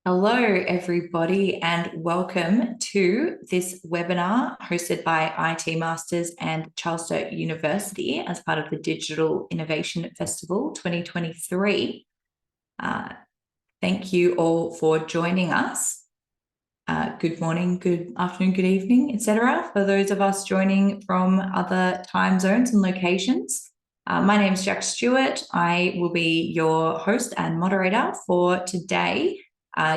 Hello, everybody, and welcome to this webinar hosted by IT Masters and Sturt University as part of the Digital Innovation Festival 2023. Thank you all for joining us. Good morning, good afternoon, good evening, etc. for those of us joining from other time zones and locations. My name is Jack Stewart. I will be your host and moderator for today.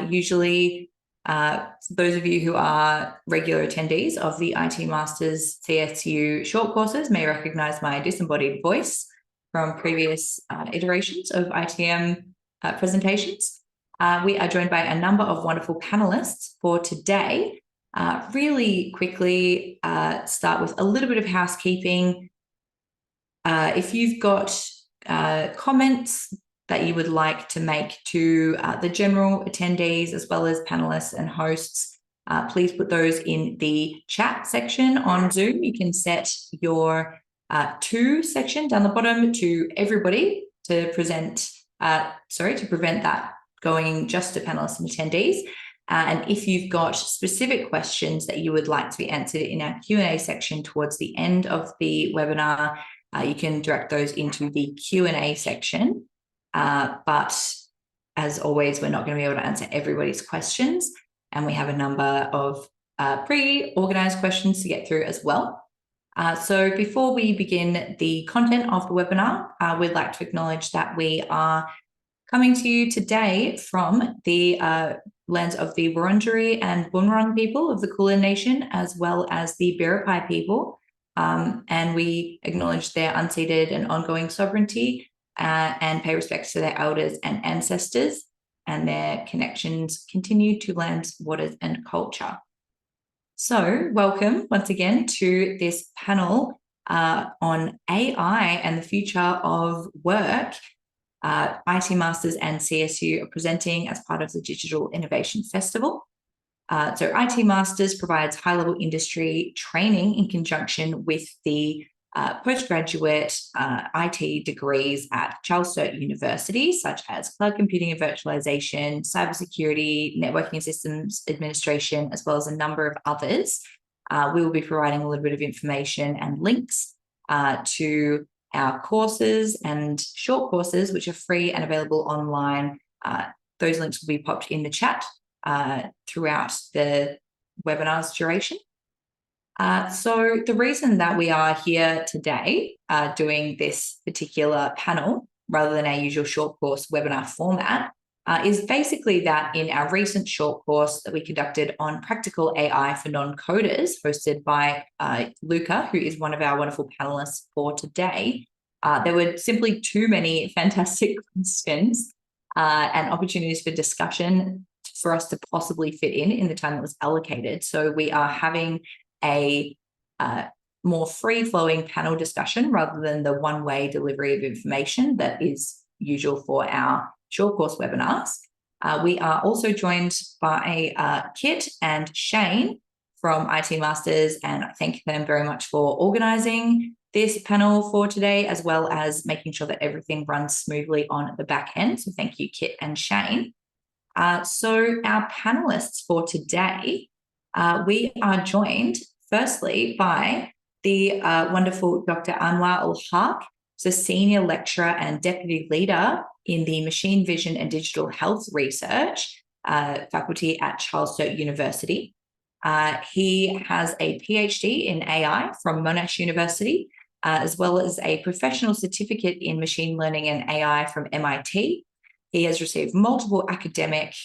Usually, those of you who are regular attendees of the IT Masters CSU short courses may recognise my disembodied voice from previous iterations of ITM presentations. We are joined by a number of wonderful panelists for today. Really quickly, start with a little bit of housekeeping. If you've got comments that you would like to make to the general attendees as well as panelists and hosts, please put those in the chat section on Zoom. You can set your to section down the bottom to everybody to prevent that going just to panelists and attendees. And if you've got specific questions that you would like to be answered in our Q&A section towards the end of the webinar, you can direct those into the Q&A section. But as always, we're not going to be able to answer everybody's questions, and we have a number of pre-organized questions to get through as well. So before we begin the content of the webinar, we'd like to acknowledge that we are coming to you today from the lands of the Wurundjeri and Bunurong people of the Kulin Nation, as well as the Biripi people, and we acknowledge their unceded and ongoing sovereignty, and pay respects to their elders and ancestors, and their connections continue to lands, waters, and culture. So welcome once again to this panel on AI and the future of work. IT Masters and CSU are presenting as part of the Digital Innovation Festival. So IT Masters provides high-level industry training in conjunction with the postgraduate IT degrees at Sturt University, such as cloud computing and virtualization, cybersecurity, networking and systems administration, as well as a number of others. We will be providing a little bit of information and links to our courses and short courses, which are free and available online. Those links will be popped in the chat throughout the webinar's duration. So the reason that we are here today doing this particular panel rather than our usual short course webinar format is basically that in our recent short course that we conducted on practical AI for non-coders, hosted by Luca, who is one of our wonderful panelists for today, there were simply too many fantastic questions and opportunities for discussion for us to possibly fit in the time that was allocated. So we are having a more free-flowing panel discussion rather than the one-way delivery of information that is usual for our short course webinars. We are also joined by Kit and Shane from IT Masters, and I thank them very much for organising this panel for today, as well as making sure that everything runs smoothly on the back end. So thank you, Kit and Shane. So our panelists for today, we are joined firstly by the wonderful Dr. Anwaar Ul-Haq, so Senior Lecturer and Deputy Leader in the Machine Vision and Digital Health Research faculty at Sturt University. He has a Ph.D. in AI from Monash University, as well as a professional certificate in machine learning and AI from MIT. He has received multiple academic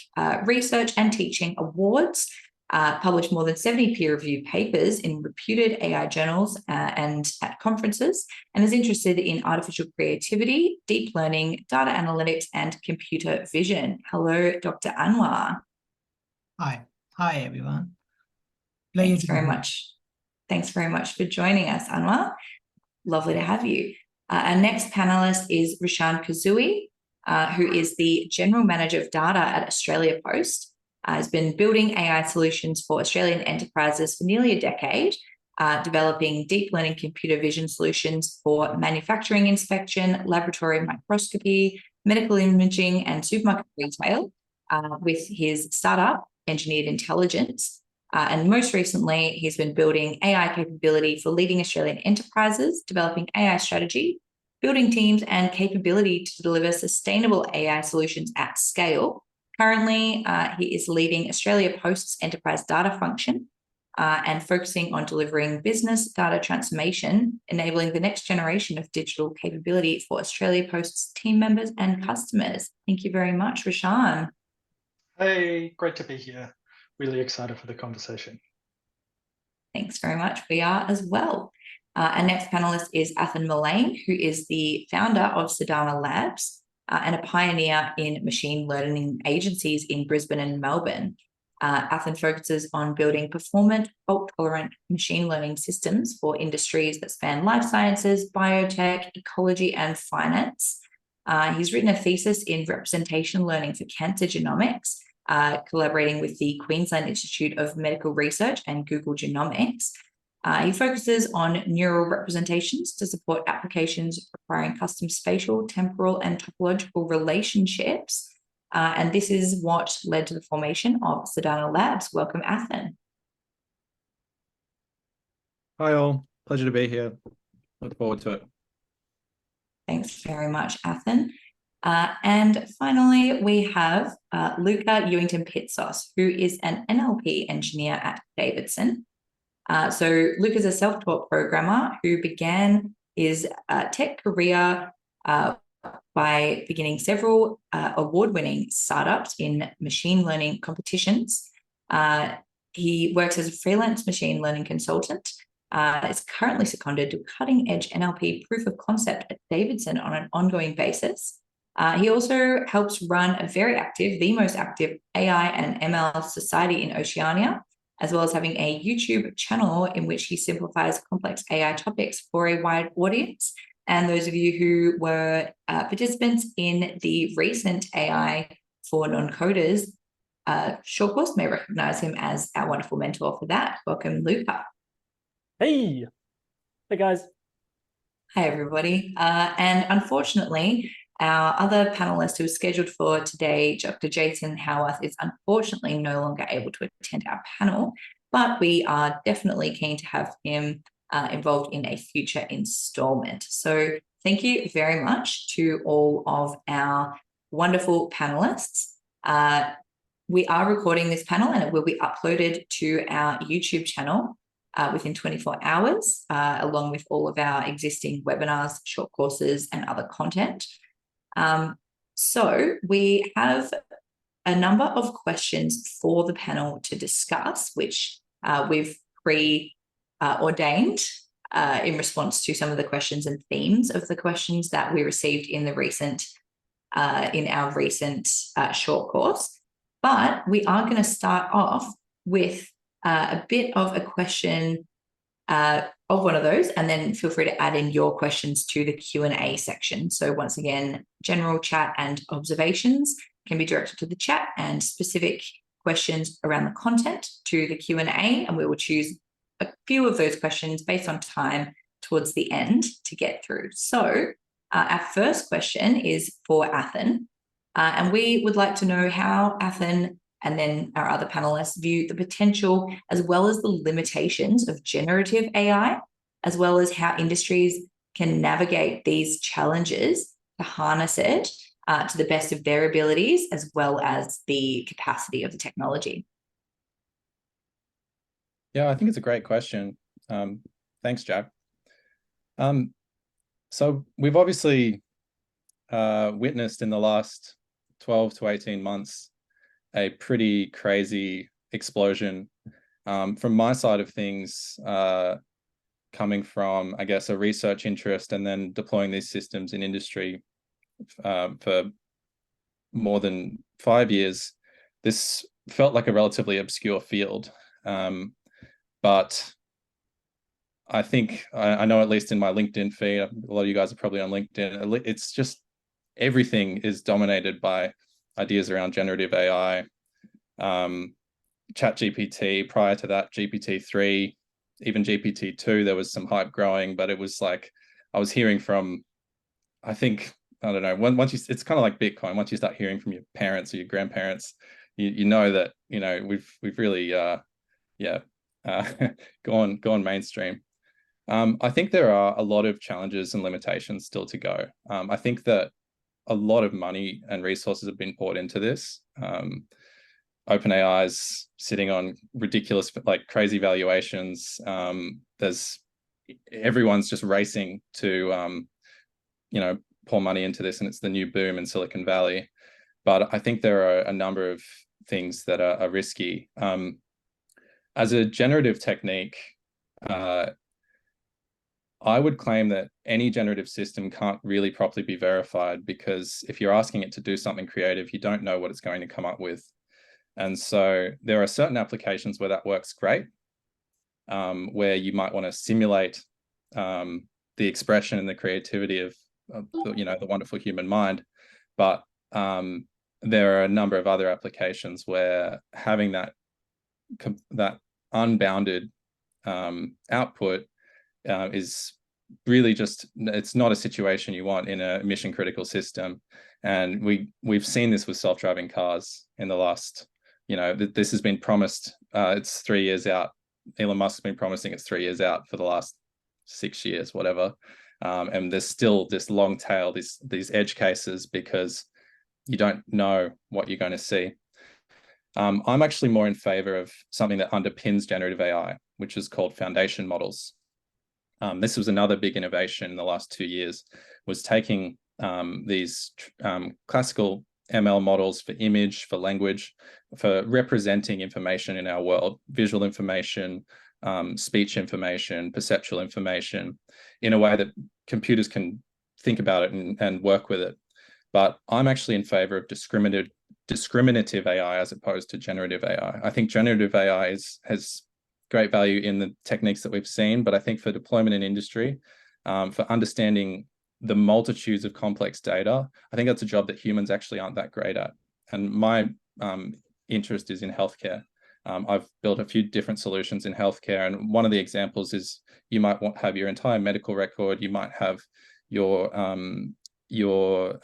research and teaching awards, published more than 70 peer-reviewed papers in reputed AI journals and at conferences, and is interested in artificial creativity, deep learning, data analytics, and computer vision. Hello, Dr. Anwaar. Hi. Hi, everyone. Thanks very much. Thanks very much for joining us, Anwaar. Lovely to have you. Our next panelist is Rishan Kazui, who is the General Manager of Data at Australia Post. Has been building AI solutions for Australian enterprises for nearly a decade, developing deep learning computer vision solutions for manufacturing inspection, laboratory microscopy, medical imaging, and supermarket retail, with his startup, Engineered Intelligence. And most recently, he's been building AI capability for leading Australian enterprises, developing AI strategy, building teams and capability to deliver sustainable AI solutions at scale. Currently, he is leading Australia Post's enterprise data function and focusing on delivering business data transformation, enabling the next generation of digital capability for Australia Post's team members and customers. Thank you very much, Rashan. Hey, great to be here. Really excited for the conversation. Thanks very much. We are as well. Our next panelist is Athan Mullane, who is the founder of Sedana Labs and a pioneer in machine learning agencies in Brisbane and Melbourne. Athan focuses on building performant, fault-tolerant machine learning systems for industries that span life sciences, biotech, ecology, and finance. He's written a thesis in representation learning for cancer genomics, collaborating with the Queensland Institute of Medical Research and Google Genomics. He focuses on neural representations to support applications requiring custom spatial, temporal, and topological relationships. And this is what led to the formation of Sedana Labs. Welcome, Athan. Hi all, pleasure to be here. Look forward to it. Thanks very much, Athan. And finally, we have Luca Ewington-Pitsos, who is an NLP engineer at Davidson. So Luke is a self-taught programmer who began his tech career by beginning several award-winning startups in machine learning competitions. He works as a freelance machine learning consultant, is currently seconded to cutting-edge NLP proof of concept at Davidson on an ongoing basis. He also helps run a very active, the most active AI and ML society in Oceania, as well as having a YouTube channel in which he simplifies complex AI topics for a wide audience. And those of you who were participants in the recent AI for non-coders short course may recognize him as our wonderful mentor for that. Welcome, Luca. Hey guys. Hi, everybody. And unfortunately, our other panelist who was scheduled for today, Dr. Jason Howarth, is unfortunately no longer able to attend our panel, but we are definitely keen to have him involved in a future installment. So thank you very much to all of our wonderful panelists. We are recording this panel and it will be uploaded to our YouTube channel within 24 hours, along with all of our existing webinars, short courses, and other content. So we have a number of questions for the panel to discuss, which we've pre-ordained in response to some of the questions and themes of the questions that we received in the recent, in our recent short course. But we are going to start off with a bit of a question of one of those, and then feel free to add in your questions to the Q&A section. So once again, general chat and observations can be directed to the chat, and specific questions around the content to the Q&A, and we will choose a few of those questions based on time towards the end to get through. So our first question is for Athan, and we would like to know how Athan and then our other panelists view the potential as well as the limitations of generative AI, as well as how industries can navigate these challenges to harness it to the best of their abilities, as well as the capacity of the technology. Yeah, I think it's a great question. Thanks, Jack. So we've obviously witnessed in the last 12 to 18 months a pretty crazy explosion from my side of things, coming from, I guess, a research interest and then deploying these systems in industry for more than 5 years. This felt like a relatively obscure field, but I think I know, at least in my LinkedIn feed, a lot of you guys are probably on LinkedIn, it's just everything is dominated by ideas around generative AI, ChatGPT, prior to that, GPT-3, even GPT-2, there was some hype growing, but it was like, I was hearing from, I think, I don't know, once you, it's kind of like Bitcoin. Once you start hearing from your parents or your grandparents, you know that, you know, we've really gone mainstream. I think there are a lot of challenges and limitations still to go. I think that a lot of money and resources have been poured into this. OpenAI's sitting on ridiculous, like crazy valuations. Everyone's just racing to, you know, pour money into this, and it's the new boom in Silicon Valley. But I think there are a number of things that are risky. As a generative technique, I would claim that any generative system can't really properly be verified, because if you're asking it to do something creative, you don't know what it's going to come up with. And so there are certain applications where that works great, where you might want to simulate the expression and the creativity of you know, the wonderful human mind. But there are a number of other applications where having that unbounded output is really just, it's not a situation you want in a mission critical system. And we've seen this with self-driving cars in the last, you know, this has been promised, it's 3 years out. Elon Musk has been promising it's 3 years out for the last 6 years, whatever. And there's still this long tail, these edge cases, because you don't know what you're going to see. I'm actually more in favor of something that underpins generative AI, which is called foundation models. This was another big innovation in the last 2 years, was taking these classical ML models for image, for language, for representing information in our world, visual information, speech information, perceptual information, in a way that computers can think about it and work with it. But I'm actually in favor of discriminative AI as opposed to generative AI. I think generative AI has great value in the techniques that we've seen, but I think for deployment in industry, for understanding the multitudes of complex data, I think that's a job that humans actually aren't that great at. And my interest is in healthcare. I've built a few different solutions in healthcare, and one of the examples is you might have your entire medical record, you might have your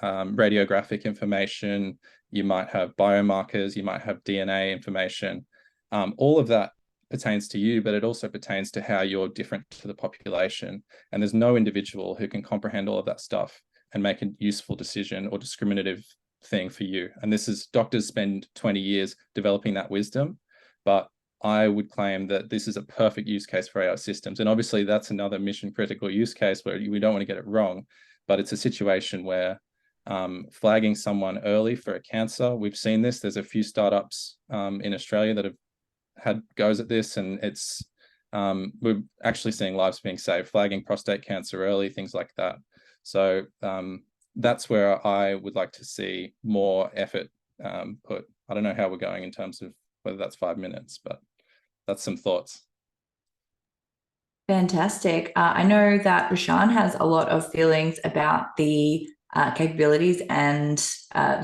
radiographic information, you might have biomarkers, you might have DNA information. All of that pertains to you, but it also pertains to how you're different to the population. And there's no individual who can comprehend all of that stuff and make a useful decision or discriminative thing for you. And this is, doctors spend 20 years developing that wisdom, but I would claim that this is a perfect use case for AI systems. And obviously that's another mission critical use case where we don't want to get it wrong, but it's a situation where flagging someone early for a cancer, we've seen this, there's a few startups in Australia that have had goes at this, and it's we're actually seeing lives being saved, flagging prostate cancer early, things like that. So that's where I would like to see more effort put. I don't know how we're going in terms of whether that's 5 minutes, but that's some thoughts. Fantastic. I know that Rashan has a lot of feelings about the capabilities and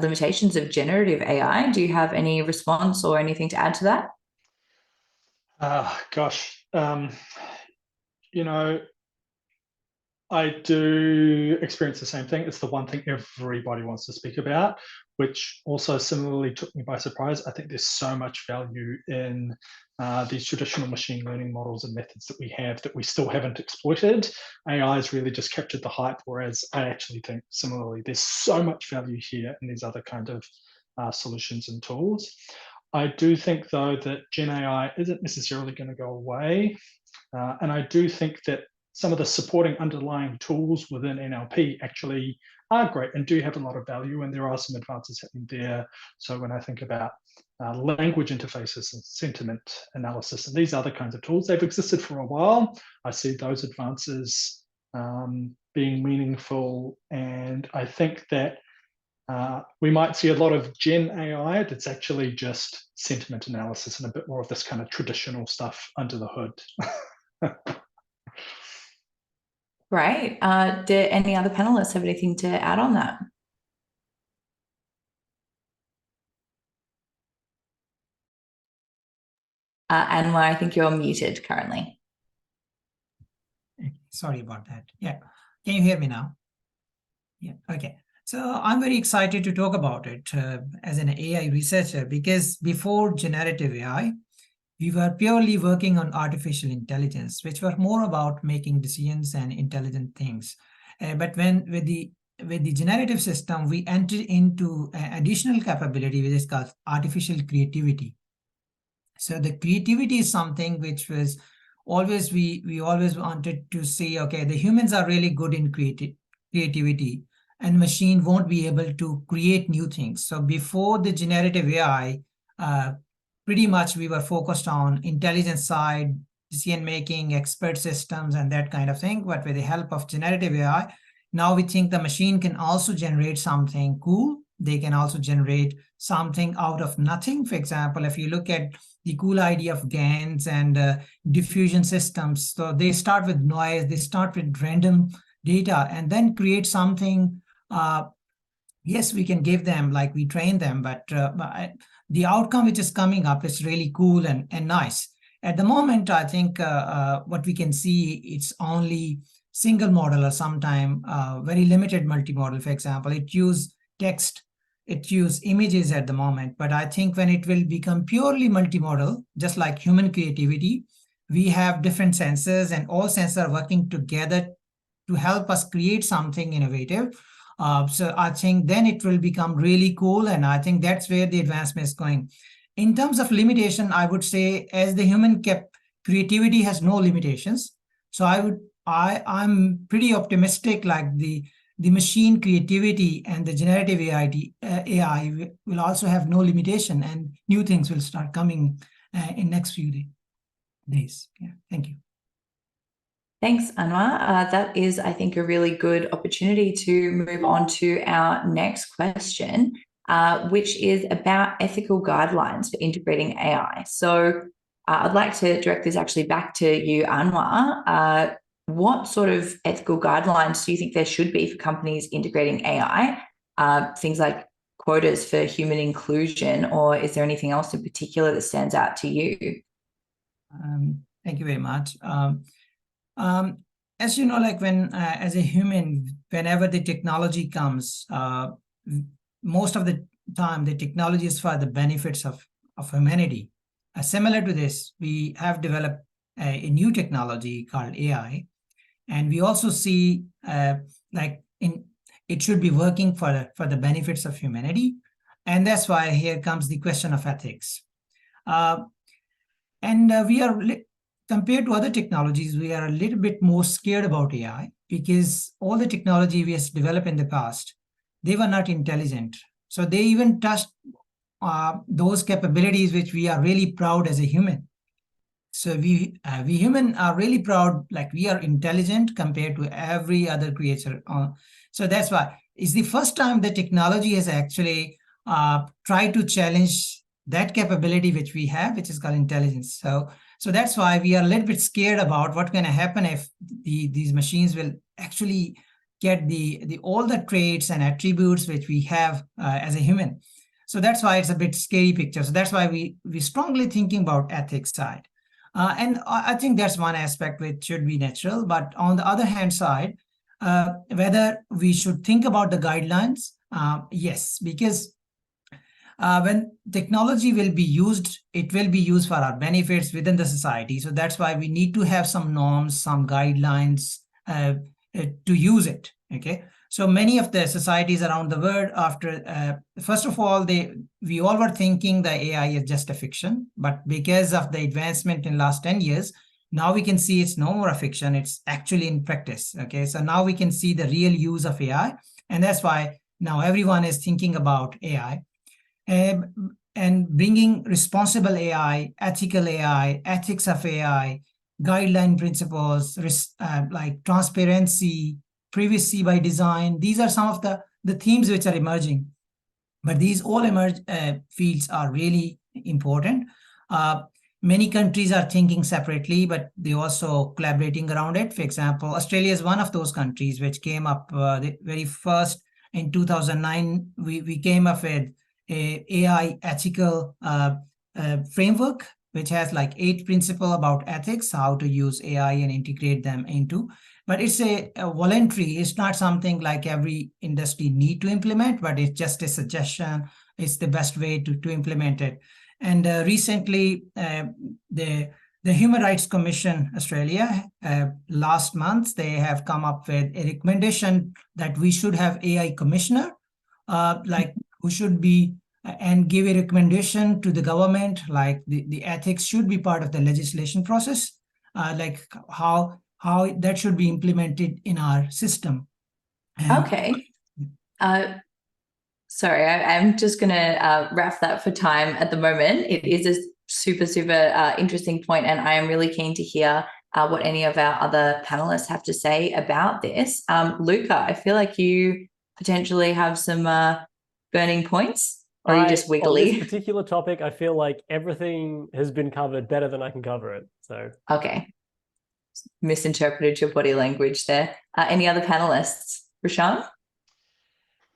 limitations of generative AI. Do you have any response or anything to add to that? Gosh, you know, I do experience the same thing. It's the one thing everybody wants to speak about, which also similarly took me by surprise. I think there's so much value in these traditional machine learning models and methods that we have that we still haven't exploited. AI has really just captured the hype, whereas I actually think similarly, there's so much value here in these other kind of solutions and tools. I do think, though, that Gen AI isn't necessarily going to go away. And I do think that some of the supporting underlying tools within NLP actually are great and do have a lot of value, and there are some advances happening there. So when I think about language interfaces and sentiment analysis and these other kinds of tools, they've existed for a while. I see those advances being meaningful, and I think that we might see a lot of Gen AI that's actually just sentiment analysis and a bit more of this kind of traditional stuff under the hood. Great. Do any other panelists have anything to add on that? Anwar, I think you're muted currently. Sorry about that. Yeah. Can you hear me now? Yeah. Okay. So I'm very excited to talk about it as an AI researcher, because before generative AI, we were purely working on artificial intelligence, which were more about making decisions and intelligent things. But with the generative system, we entered into an additional capability, which is called artificial creativity. So the creativity is something which was always, we always wanted to say, okay, the humans are really good in creativity, and machine won't be able to create new things. So before the generative AI, pretty much we were focused on intelligence side, decision making, expert systems, and that kind of thing. But with the help of generative AI, now we think the machine can also generate something cool. They can also generate something out of nothing. For example, if you look at the cool idea of GANs and diffusion systems, so they start with noise, they start with random data, and then create something. Yes, we can give them, like we train them, but the outcome which is coming up is really cool and nice. At the moment, I think what we can see, it's only single model or sometime very limited multimodal. For example, it use text, it use images at the moment, but I think when it will become purely multimodal, just like human creativity, we have different sensors and all sensors are working together to help us create something innovative. So I think then it will become really cool, and I think that's where the advancement is going. In terms of limitation, I would say as the human creativity has no limitations. So I'm pretty optimistic, like the machine creativity and the generative AI will also have no limitation, and new things will start coming in next few days. Yeah, thank you. Thanks, Anwar. That is, I think, a really good opportunity to move on to our next question, which is about ethical guidelines for integrating AI. So I'd like to direct this actually back to you, Anwar. What sort of ethical guidelines do you think there should be for companies integrating AI? Things like quotas for human inclusion, or is there anything else in particular that stands out to you? Thank you very much. As you know, like when, as a human, whenever the technology comes, most of the time, the technology is for the benefits of humanity. Similar to this, we have developed a new technology called AI, and we also see it should be working for the benefits of humanity. And that's why here comes the question of ethics. We are, compared to other technologies, we are a little bit more scared about AI, because all the technology we have developed in the past, they were not intelligent. So they even touched those capabilities which we are really proud as a human. So we human are really proud, like we are intelligent compared to every other creature. So that's why it's the first time the technology has actually tried to challenge that capability which we have, which is called intelligence. So that's why we are a little bit scared about what's going to happen if these machines will actually get all the traits and attributes which we have as a human. So that's why it's a bit scary picture. So that's why we strongly thinking about ethics side. And I think that's one aspect which should be natural. But on the other hand side, whether we should think about the guidelines, yes, because when technology will be used, it will be used for our benefits within the society. So that's why we need to have some norms, some guidelines to use it. Okay. So many of the societies around the world, after first of all, we all were thinking the AI is just a fiction, but because of the advancement in the last 10 years, now we can see it's no more a fiction, it's actually in practice. Okay, so now we can see the real use of AI, and that's why now everyone is thinking about AI and bringing responsible AI, ethical AI, ethics of AI, guideline principles, like transparency, privacy by design. These are some of the themes which are emerging. But these all fields are really important. Many countries are thinking separately, but they also collaborating around it. For example, Australia is one of those countries which came up the very first in 2009. We came up with a AI ethical framework, which has like 8 principles about ethics, how to use AI and integrate them into. but it's a voluntary. It's not something like every industry need to implement, but it's just a suggestion. It's the best way to implement it. And recently, the Human Rights Commission Australia, last month, they have come up with a recommendation that we should have AI commissioner, like who should be and give a recommendation to the government, like the ethics should be part of the legislation process, like how that should be implemented in our system. And Okay. Sorry, I'm just going to wrap that for time at the moment. It is a super, super interesting point, and I am really keen to hear what any of our other panelists have to say about this. Luca, I feel like you potentially have some burning points, or are you just wiggly? On this particular topic, I feel like everything has been covered better than I can cover it. So okay, misinterpreted your body language there. Any other panelists? Rashan?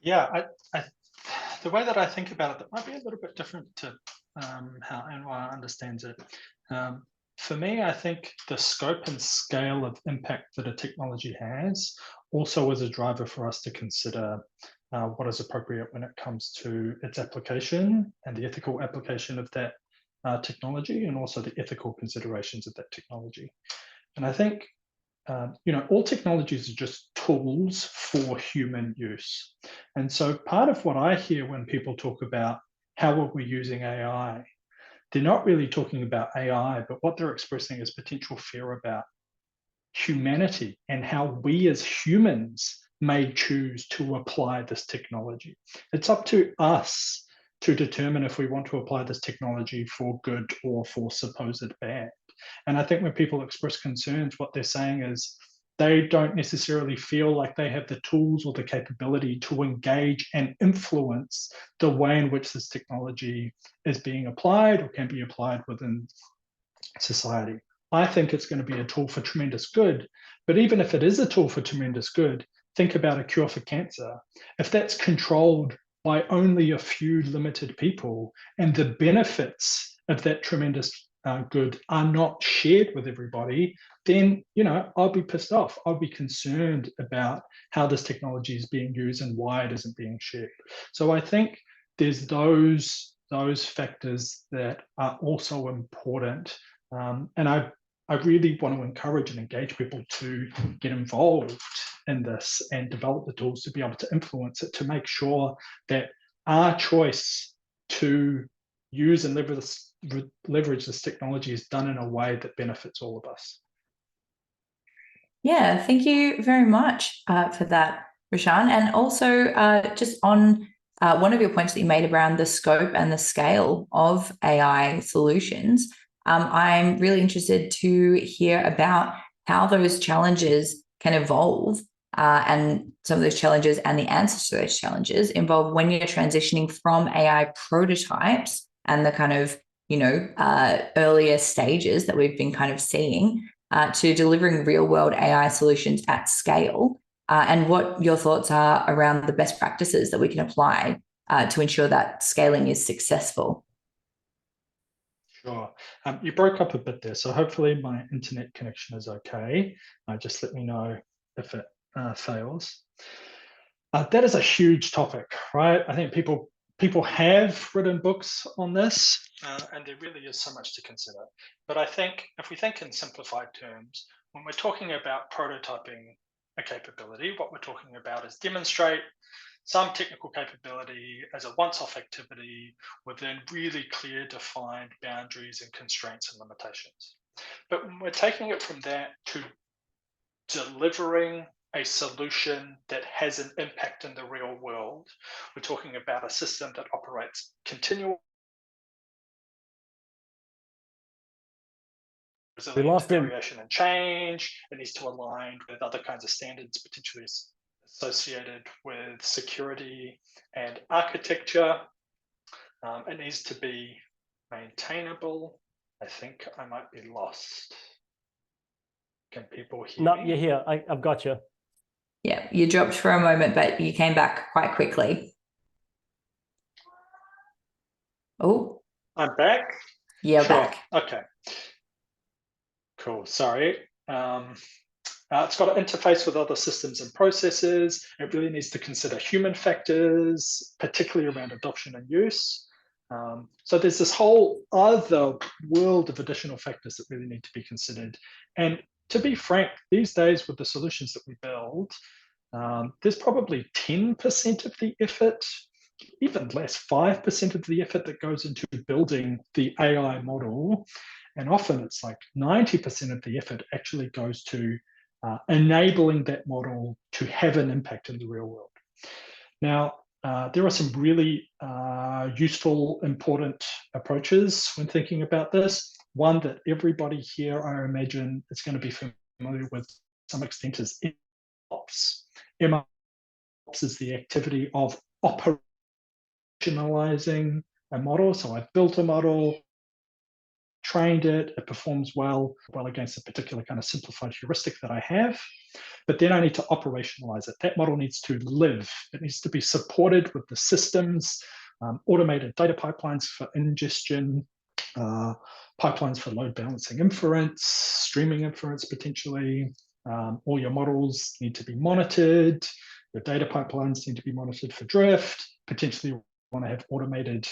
Yeah, the way that I think about it, that might be a little bit different to how Anwaar understands it. For me, I think the scope and scale of impact that a technology has also is a driver for us to consider what is appropriate when it comes to its application and the ethical application of that technology, and also the ethical considerations of that technology. And I think all technologies are just tools for human use. And so part of what I hear when people talk about how are we using AI, they're not really talking about AI, but what they're expressing is potential fear about humanity and how we as humans may choose to apply this technology. It's up to us to determine if we want to apply this technology for good or for supposed bad. And I think when people express concerns, what they're saying is they don't necessarily feel like they have the tools or the capability to engage and influence the way in which this technology is being applied or can be applied within society. I think it's going to be a tool for tremendous good. But even if it is a tool for tremendous good, think about a cure for cancer. If that's controlled by only a few limited people and the benefits of that tremendous good are not shared with everybody, then I'll be pissed off. I'll be concerned about how this technology is being used and why it isn't being shared. So I think there's those factors that are also important. And I really want to encourage and engage people to get involved in this and develop the tools to be able to influence it, to make sure that our choice to use and leverage this technology is done in a way that benefits all of us. Yeah, thank you very much for that, Rashan. And also just on one of your points that you made around the scope and the scale of AI solutions, I'm really interested to hear about how those challenges can evolve and some of those challenges and the answers to those challenges involve when you're transitioning from AI prototypes and the kind of, earlier stages that we've been kind of seeing to delivering real world AI solutions at scale, and what your thoughts are around the best practices that we can apply to ensure that scaling is successful. Sure. You broke up a bit there, so hopefully my internet connection is okay. Just let me know if it fails. That is a huge topic, right? I think people have written books on this, and there really is so much to consider. But I think if we think in simplified terms, when we're talking about prototyping a capability, what we're talking about is demonstrate some technical capability as a once-off activity within really clear defined boundaries and constraints and limitations. But when we're taking it from that to delivering a solution that has an impact in the real world, we're talking about a system that operates continually. We lost him. Variation and change. It needs to align with other kinds of standards, potentially associated with security and architecture. It needs to be maintainable. I think I might be lost. Can people hear me? No, you're here. I've got you. Yeah, you dropped for a moment, but you came back quite quickly. Oh, I'm back? Yeah, sure. back. Okay. Cool. Sorry. It's got to interface with other systems and processes. It really needs to consider human factors, particularly around adoption and use. So there's this whole other world of additional factors that really need to be considered. And to be frank, these days with the solutions that we build, there's probably 10% of the effort, even less, 5% of the effort that goes into building the AI model. And often it's like 90% of the effort actually goes to enabling that model to have an impact in the real world. Now, there are some really useful, important approaches when thinking about this. One that everybody here, I imagine, is going to be familiar with to some extent is MLOps. MLOps is the activity of operationalizing a model. So I've built a model, trained it, it performs well against a particular kind of simplified heuristic that I have, but then I need to operationalize it. That model needs to live. It needs to be supported with the systems, automated data pipelines for ingestion, pipelines for load balancing inference, streaming inference potentially. All your models need to be monitored. Your data pipelines need to be monitored for drift. Potentially you want to have automated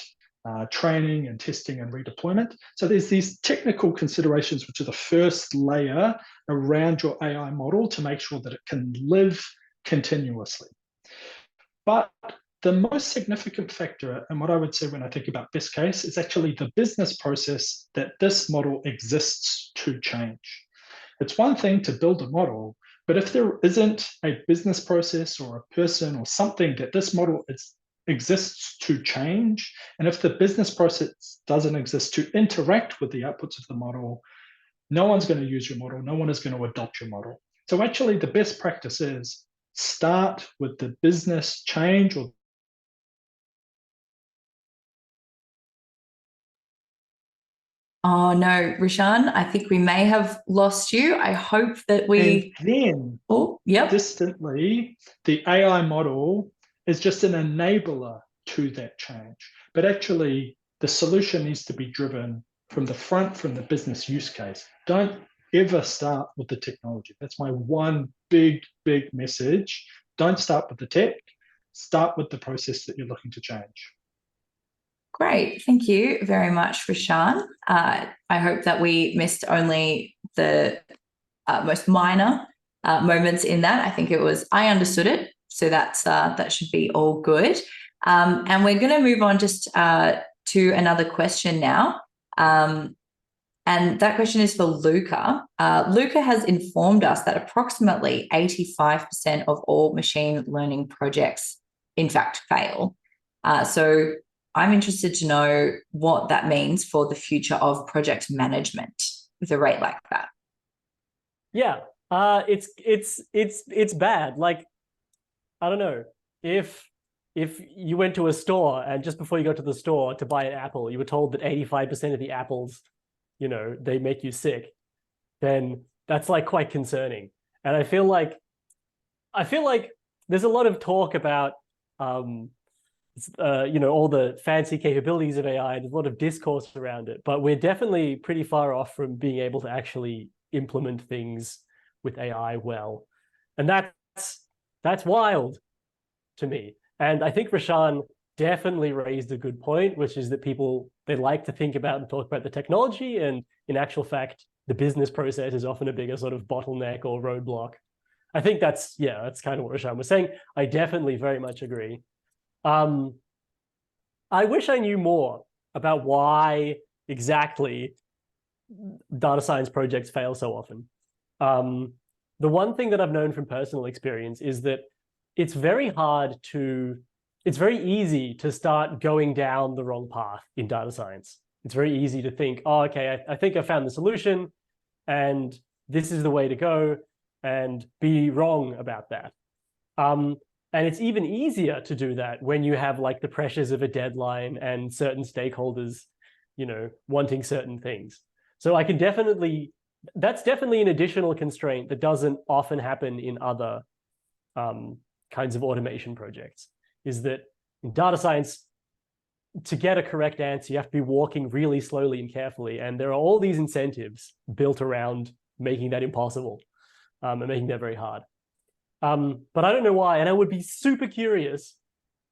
training and testing and redeployment. So there's these technical considerations, which are the first layer around your AI model to make sure that it can live continuously. But the most significant factor, and what I would say when I think about best case, is actually the business process that this model exists to change. It's one thing to build a model, but if there isn't a business process or a person or something that this model exists to change, and if the business process doesn't exist to interact with the outputs of the model, no one's going to use your model, no one is going to adopt your model. So actually the best practice is start with the business change or Oh no, Rishan, I think we may have lost you. I hope that we... And then, yep. distantly, the AI model is just an enabler to that change. But actually, the solution needs to be driven from the front, from the business use case. Don't ever start with the technology. That's my one big, big message. Don't start with the tech. Start with the process that you're looking to change. Great. Thank you very much, Rishan. I hope that we missed only the most minor moments in that. I think I understood it. So that should be all good. And we're going to move on just to another question now. And that question is for Luca. Luca has informed us that approximately 85% of all machine learning projects, in fact, fail. So I'm interested to know what that means for the future of project management with a rate like that. Yeah, it's bad. Like, I don't know, if you went to a store and just before you go to the store to buy an apple, you were told that 85% of the apples, they make you sick, then that's like quite concerning. And I feel like there's a lot of talk about all the fancy capabilities of AI. There's a lot of discourse around it, but we're definitely pretty far off from being able to actually implement things with AI well. And that's wild to me. And I think Rishan definitely raised a good point, which is that they like to think about and talk about the technology, and in actual fact, the business process is often a bigger sort of bottleneck or roadblock. I think that's kind of what Rishan was saying. I definitely very much agree. I wish I knew more about why exactly data science projects fail so often. The one thing that I've known from personal experience is that it's very easy to start going down the wrong path in data science. It's very easy to think, oh, okay, I think I found the solution and this is the way to go, and be wrong about that. And it's even easier to do that when you have like the pressures of a deadline and certain stakeholders, wanting certain things. So that's definitely an additional constraint that doesn't often happen in other kinds of automation projects, is that in data science, to get a correct answer, you have to be walking really slowly and carefully. And there are all these incentives built around making that impossible. and making that very hard. But I don't know why, and I would be super curious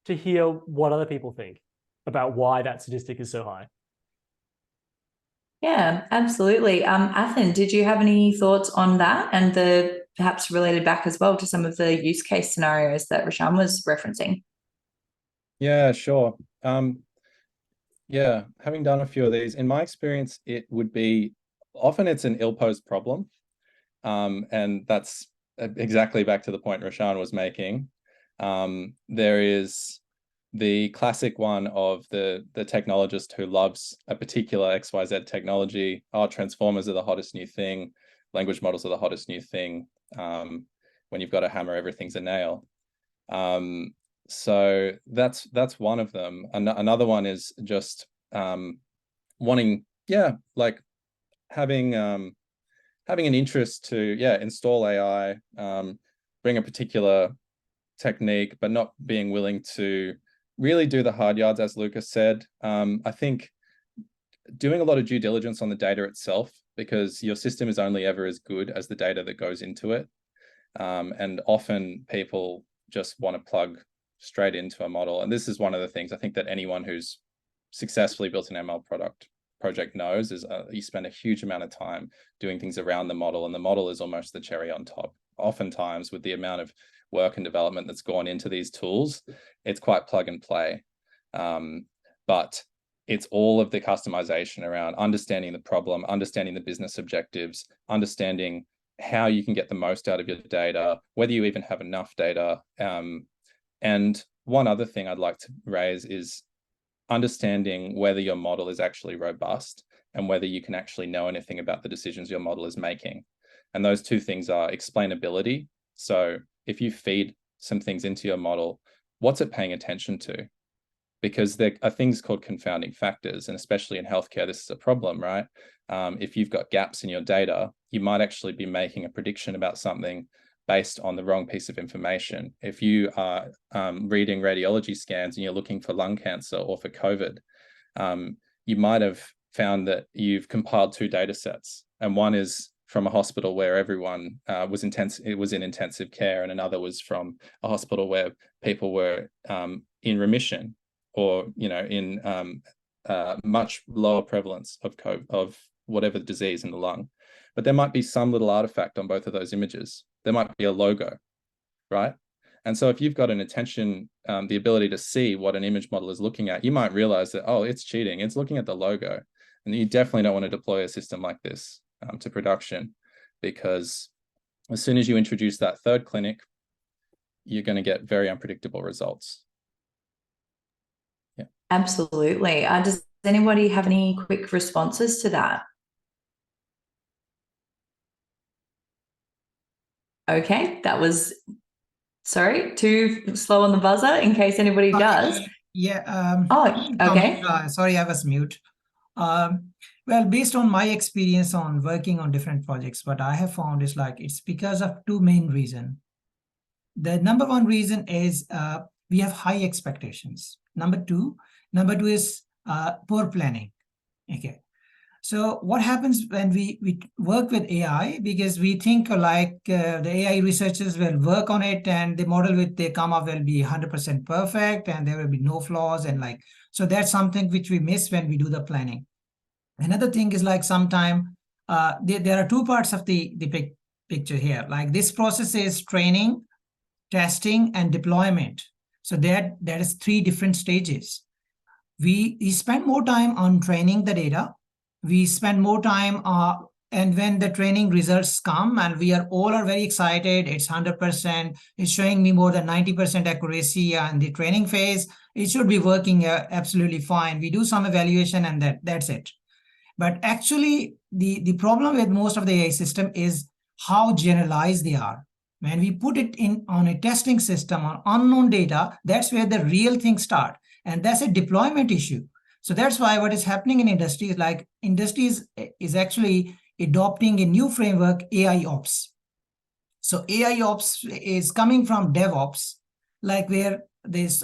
to hear what other people think about why that statistic is so high. Yeah, absolutely. Athen, did you have any thoughts on that, and the perhaps related back as well to some of the use case scenarios that Rashan was referencing? Yeah, sure. Yeah, having done a few of these, in my experience, it would be often it's an ill-posed problem. And that's exactly back to the point Rashan was making. There is the classic one of the technologist who loves a particular XYZ technology. Oh, transformers are the hottest new thing. Language models are the hottest new thing. When you've got a hammer, everything's a nail. So that's one of them. Another one is just wanting, like having an interest to install AI, bring a particular technique, but not being willing to really do the hard yards, as Lucas said. I think doing a lot of due diligence on the data itself, because your system is only ever as good as the data that goes into it. And often people just want to plug straight into a model. And this is one of the things I think that anyone who's successfully built an ML project knows is you spend a huge amount of time doing things around the model, and the model is almost the cherry on top. Oftentimes, with the amount of work and development that's gone into these tools, it's quite plug and play. But it's all of the customization around understanding the problem, understanding the business objectives, understanding how you can get the most out of your data, whether you even have enough data. And one other thing I'd like to raise is understanding whether your model is actually robust and whether you can actually know anything about the decisions your model is making. And those two things are explainability. So if you feed some things into your model, what's it paying attention to? Because there are things called confounding factors, and especially in healthcare, this is a problem, right? If you've got gaps in your data, you might actually be making a prediction about something based on the wrong piece of information. If you are reading radiology scans and you're looking for lung cancer or for COVID, you might have found that you've compiled two data sets, and one is from a hospital where everyone was in intensive care, and another was from a hospital where people were in remission, or in much lower prevalence of COVID, of whatever disease in the lung. But there might be some little artifact on both of those images. There might be a logo, right? And so if you've got an attention, the ability to see what an image model is looking at, you might realize that, oh, it's cheating. It's looking at the logo. And you definitely don't want to deploy a system like this to production, because as soon as you introduce that third clinic, you're going to get very unpredictable results. Yeah. Absolutely. Does anybody have any quick responses to that? Okay, that was, sorry, too slow on the buzzer in case anybody does. Okay. Sorry, I was mute. Well, based on my experience on working on different projects, what I have found is it's because of two main reasons. The number one reason is we have high expectations. Number two is poor planning. Okay. So what happens when we work with AI, because we think the AI researchers will work on it and the model they come up will be 100% perfect and there will be no flaws, and so that's something which we miss when we do the planning. Another thing is sometimes there are two parts of the picture here. This process is training, testing, and deployment. So that is three different stages. We spend more time on training the data. We spend more time, and when the training results come and we all are very excited, it's 100%, it's showing me more than 90% accuracy in the training phase, it should be working absolutely fine. We do some evaluation and that's it. But actually, the problem with most of the AI system is how generalized they are. When we put it on a testing system on unknown data, that's where the real things start. And that's a deployment issue. So that's why what is happening in industry is industry is actually adopting a new framework, AI Ops. So AI Ops is coming from DevOps, where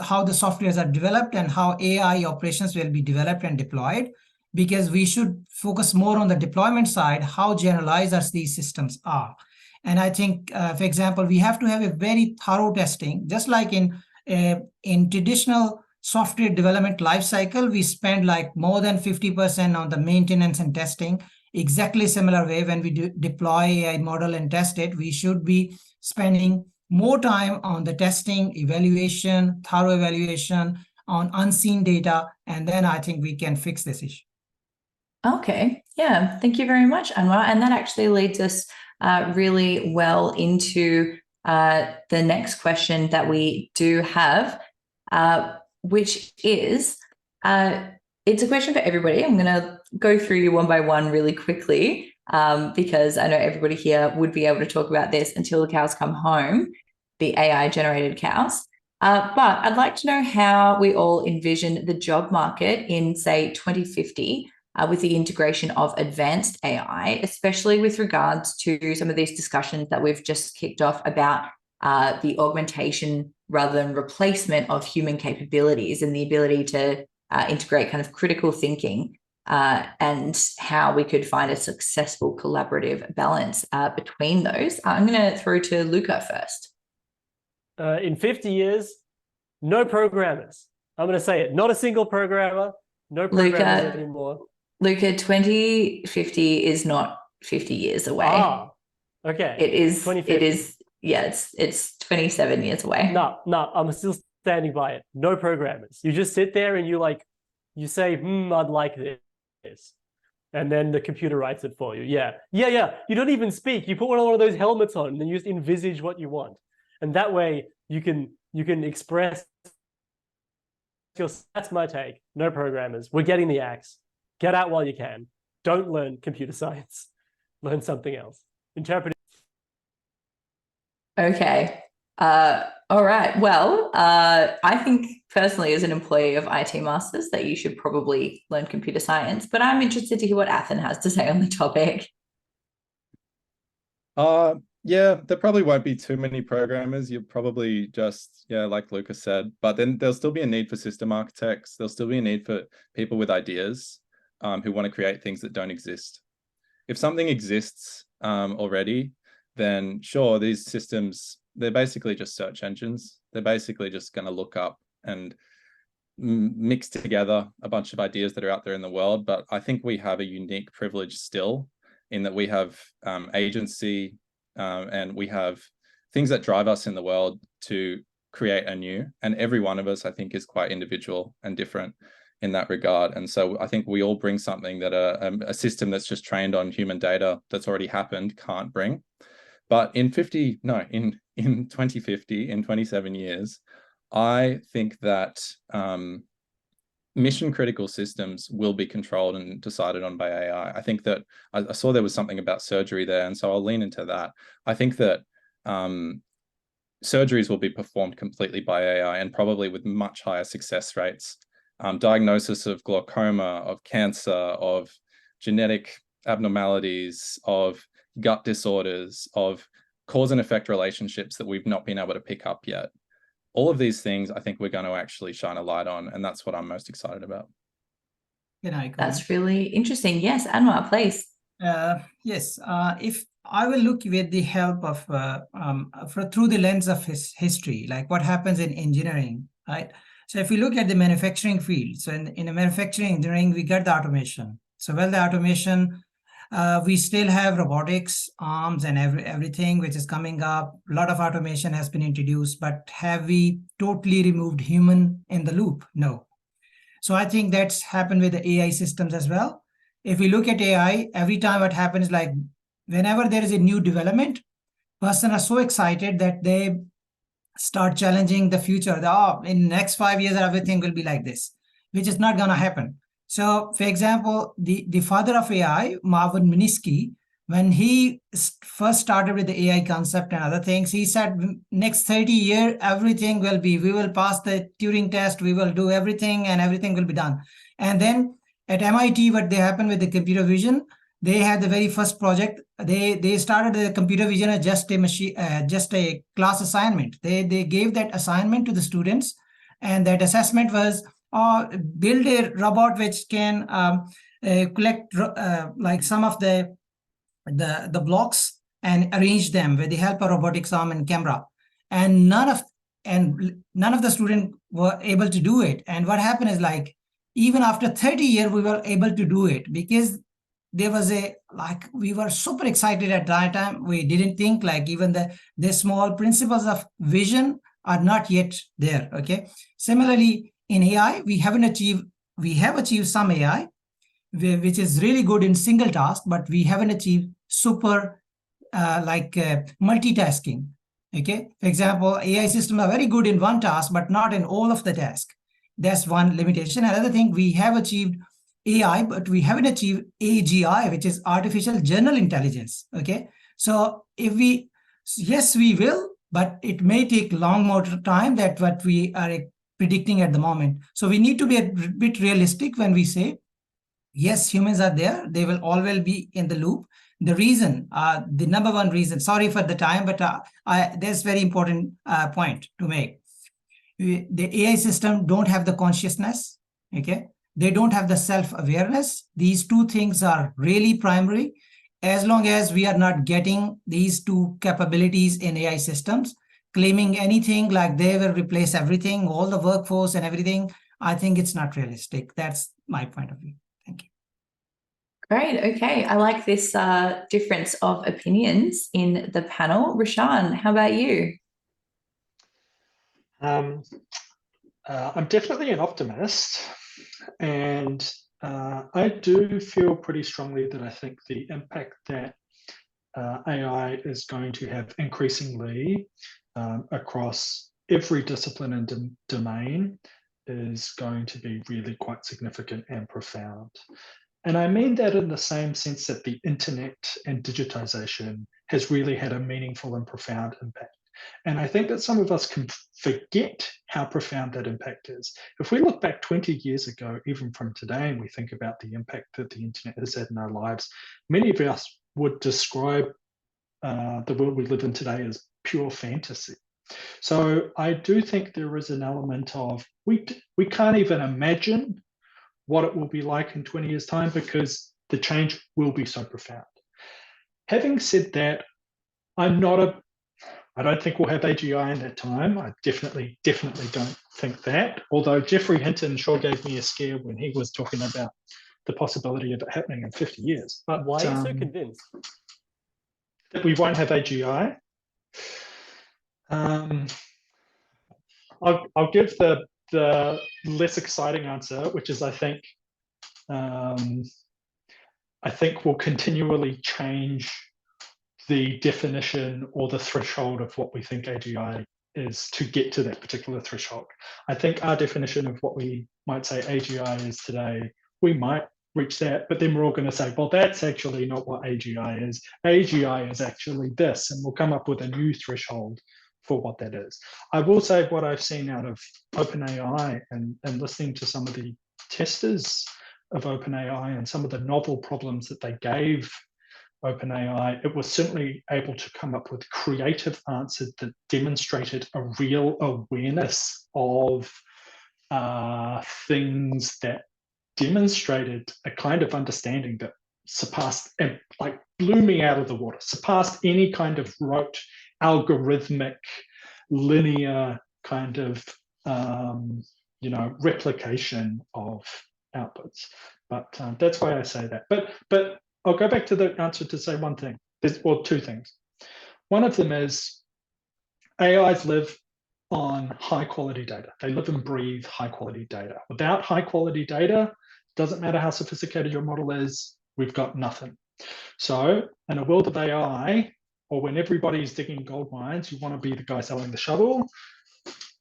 how the softwares are developed and how AI operations will be developed and deployed, because we should focus more on the deployment side, how generalized these systems are. And I think, for example, we have to have a very thorough testing, just like in traditional software development lifecycle, we spend like more than 50% on the maintenance and testing. Exactly similar way, when we deploy AI model and test it, we should be spending more time on the testing, evaluation, thorough evaluation on unseen data, and then I think we can fix this issue. Okay, yeah, thank you very much, Anwar. And that actually leads us really well into the next question that we do have, which is, it's a question for everybody. I'm going to go through you one by one really quickly, because I know everybody here would be able to talk about this until the cows come home, the AI-generated cows. But I'd like to know how we all envision the job market in, say, 2050, with the integration of advanced AI, especially with regards to some of these discussions that we've just kicked off about the augmentation rather than replacement of human capabilities and the ability to integrate kind of critical thinking, and how we could find a successful collaborative balance between those. I'm going to throw to Luca first. In 50 years, no programmers. I'm going to say it. Not a single programmer. No programmers anymore. Luca, 2050 is not 50 years away. Ah, okay. It is. 2050. It is. Yeah, it's 27 years away. No, I'm still standing by it. No programmers. You just sit there and you say, I'd like this. And then the computer writes it for you. Yeah. You don't even speak. You put one of those helmets on and then you just envisage what you want. And that way you can express your, that's my take. No programmers. We're getting the axe. Get out while you can. Don't learn computer science. Learn something else. Interpret. Okay. All right. Well, I think personally, as an employee of IT Masters, that you should probably learn computer science, but I'm interested to hear what Athen has to say on the topic. Yeah, there probably won't be too many programmers. You'll probably just, like Lucas said, but then there'll still be a need for system architects. There'll still be a need for people with ideas who want to create things that don't exist. If something exists already, then sure, these systems, they're basically just search engines. They're basically just going to look up and mix together a bunch of ideas that are out there in the world. But I think we have a unique privilege still in that we have agency, and we have things that drive us in the world to create anew. And every one of us, I think, is quite individual and different in that regard. And so I think we all bring something that a system that's just trained on human data that's already happened can't bring. But in 2050, in 27 years, I think that mission critical systems will be controlled and decided on by AI. I think that I saw there was something about surgery there, and so I'll lean into that. I think that surgeries will be performed completely by AI and probably with much higher success rates. Diagnosis of glaucoma, of cancer, of genetic abnormalities, of gut disorders, of cause and effect relationships that we've not been able to pick up yet. All of these things, I think we're going to actually shine a light on, and that's what I'm most excited about. That's really interesting. Yes, Anwar, please. Yes, if I will look with the help of through the lens of history, like what happens in engineering, right? So if you look at the manufacturing field, so in the manufacturing engineering, we get the automation. So the automation, we still have robotics, arms, and everything which is coming up. A lot of automation has been introduced, but have we totally removed human in the loop? No. So I think that's happened with the AI systems as well. If we look at AI, every time what happens, like whenever there is a new development, person are so excited that they start challenging the future. In the next 5 years, everything will be like this, which is not going to happen. So, for example, the father of AI, Marvin Minsky, when he first started with the AI concept and other things, he said, next 30 years, everything will be, we will pass the Turing test, we will do everything, and everything will be done. And then at MIT, what they happened with the computer vision, they had the very first project. They started the computer vision as just a class assignment. They gave that assignment to the students, and that assessment was build a robot which can collect like some of the blocks and arrange them with the help of robotics arm and camera. And none of the students were able to do it. And what happened is, like, even after 30 years, we were able to do it because there was we were super excited at that time. We didn't think, like, even the small principles of vision are not yet there. Okay. Similarly, in AI, we have achieved some AI, which is really good in single task, but we haven't achieved super multitasking. Okay. For example, AI systems are very good in one task, but not in all of the tasks. That's one limitation. Another thing, we have achieved AI, but we haven't achieved AGI, which is artificial general intelligence. Okay. So yes, we will, but it may take long more time than what we are predicting at the moment. So we need to be a bit realistic when we say, yes, humans are there. They will always be in the loop. The reason, the number one reason, sorry for the time, but there's very important point to make. The AI system don't have the consciousness, okay? They don't have the self-awareness. These two things are really primary. As long as we are not getting these two capabilities in AI systems, claiming anything like they will replace everything, all the workforce and everything, I think it's not realistic. That's my point of view. Thank you. Great. Okay. I like this difference of opinions in the panel. Rashan, how about you? I'm definitely an optimist, and I do feel pretty strongly that I think the impact that AI is going to have increasingly across every discipline and domain is going to be really quite significant and profound. And I mean that in the same sense that the internet and digitization has really had a meaningful and profound impact. And I think that some of us can forget how profound that impact is. If we look back 20 years ago, even from today, and we think about the impact that the internet has had in our lives, many of us would describe the world we live in today as pure fantasy. So I do think there is an element of, we can't even imagine what it will be like in 20 years' time because the change will be so profound. Having said that, I don't think we'll have AGI in that time. I definitely don't think that. Although Geoffrey Hinton sure gave me a scare when he was talking about the possibility of it happening in 50 years. But why are you so convinced that we won't have AGI? I'll give the less exciting answer, which is I think we'll continually change the definition or the threshold of what we think AGI is to get to that particular threshold. I think our definition of what we might say AGI is today, we might reach that, but then we're all going to say, well, that's actually not what AGI is. AGI is actually this, and we'll come up with a new threshold for what that is. I will say what I've seen out of OpenAI and listening to some of the testers of OpenAI and some of the novel problems that they gave OpenAI, it was certainly able to come up with creative answers that demonstrated a real awareness of things, that demonstrated a kind of understanding that surpassed and like blew me out of the water, surpassed any kind of rote, algorithmic, linear kind of replication of outputs. But that's why I say that. But I'll go back to the answer to say one thing. Well, two things. One of them is AIs live on high quality data. They live and breathe high quality data. Without high quality data, doesn't matter how sophisticated your model is, we've got nothing. So in a world of AI, or when everybody's digging gold mines, you want to be the guy selling the shovel.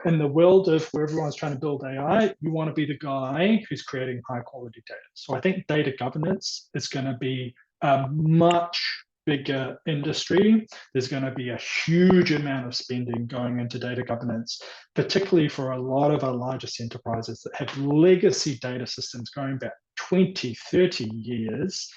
In the world of where everyone's trying to build AI, you want to be the guy who's creating high quality data. So I think data governance is going to be a much bigger industry. There's going to be a huge amount of spending going into data governance, particularly for a lot of our largest enterprises that have legacy data systems going back 20, 30 years.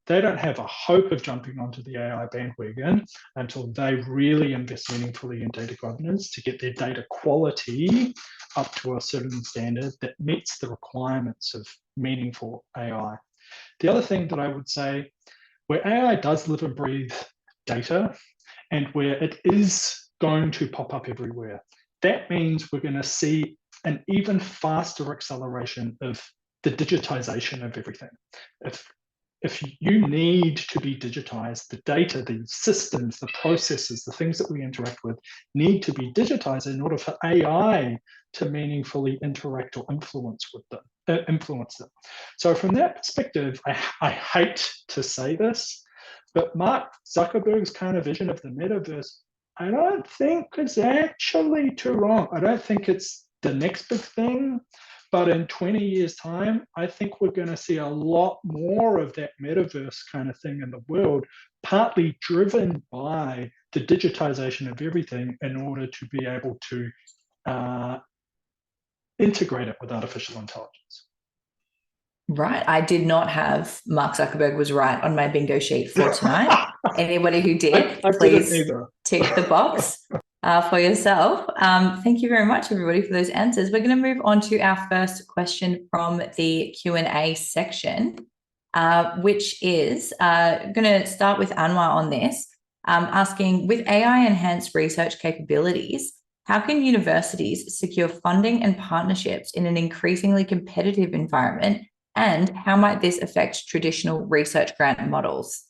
They don't have a hope of jumping onto the AI bandwagon until they really invest meaningfully in data governance to get their data quality up to a certain standard that meets the requirements of meaningful AI. The other thing that I would say, where AI does live and breathe data and where it is going to pop up everywhere. That means we're going to see an even faster acceleration of the digitization of everything. If you need to be digitized, the data, the systems, the processes, the things that we interact with need to be digitized in order for AI to meaningfully interact or influence them. So from that perspective, I hate to say this, but Mark Zuckerberg's kind of vision of the metaverse, I don't think is actually too wrong. I don't think it's the next big thing. But in 20 years' time, I think we're going to see a lot more of that metaverse kind of thing in the world, partly driven by the digitization of everything in order to be able to integrate it with artificial intelligence. Right. I did not have Mark Zuckerberg was right on my bingo sheet for tonight. Anybody who did, please tick the box for yourself. Thank you very much, everybody, for those answers. We're going to move on to our first question from the Q&A section, which is going to start with Anwaar on this, asking, with AI-enhanced research capabilities, how can universities secure funding and partnerships in an increasingly competitive environment? And how might this affect traditional research grant models?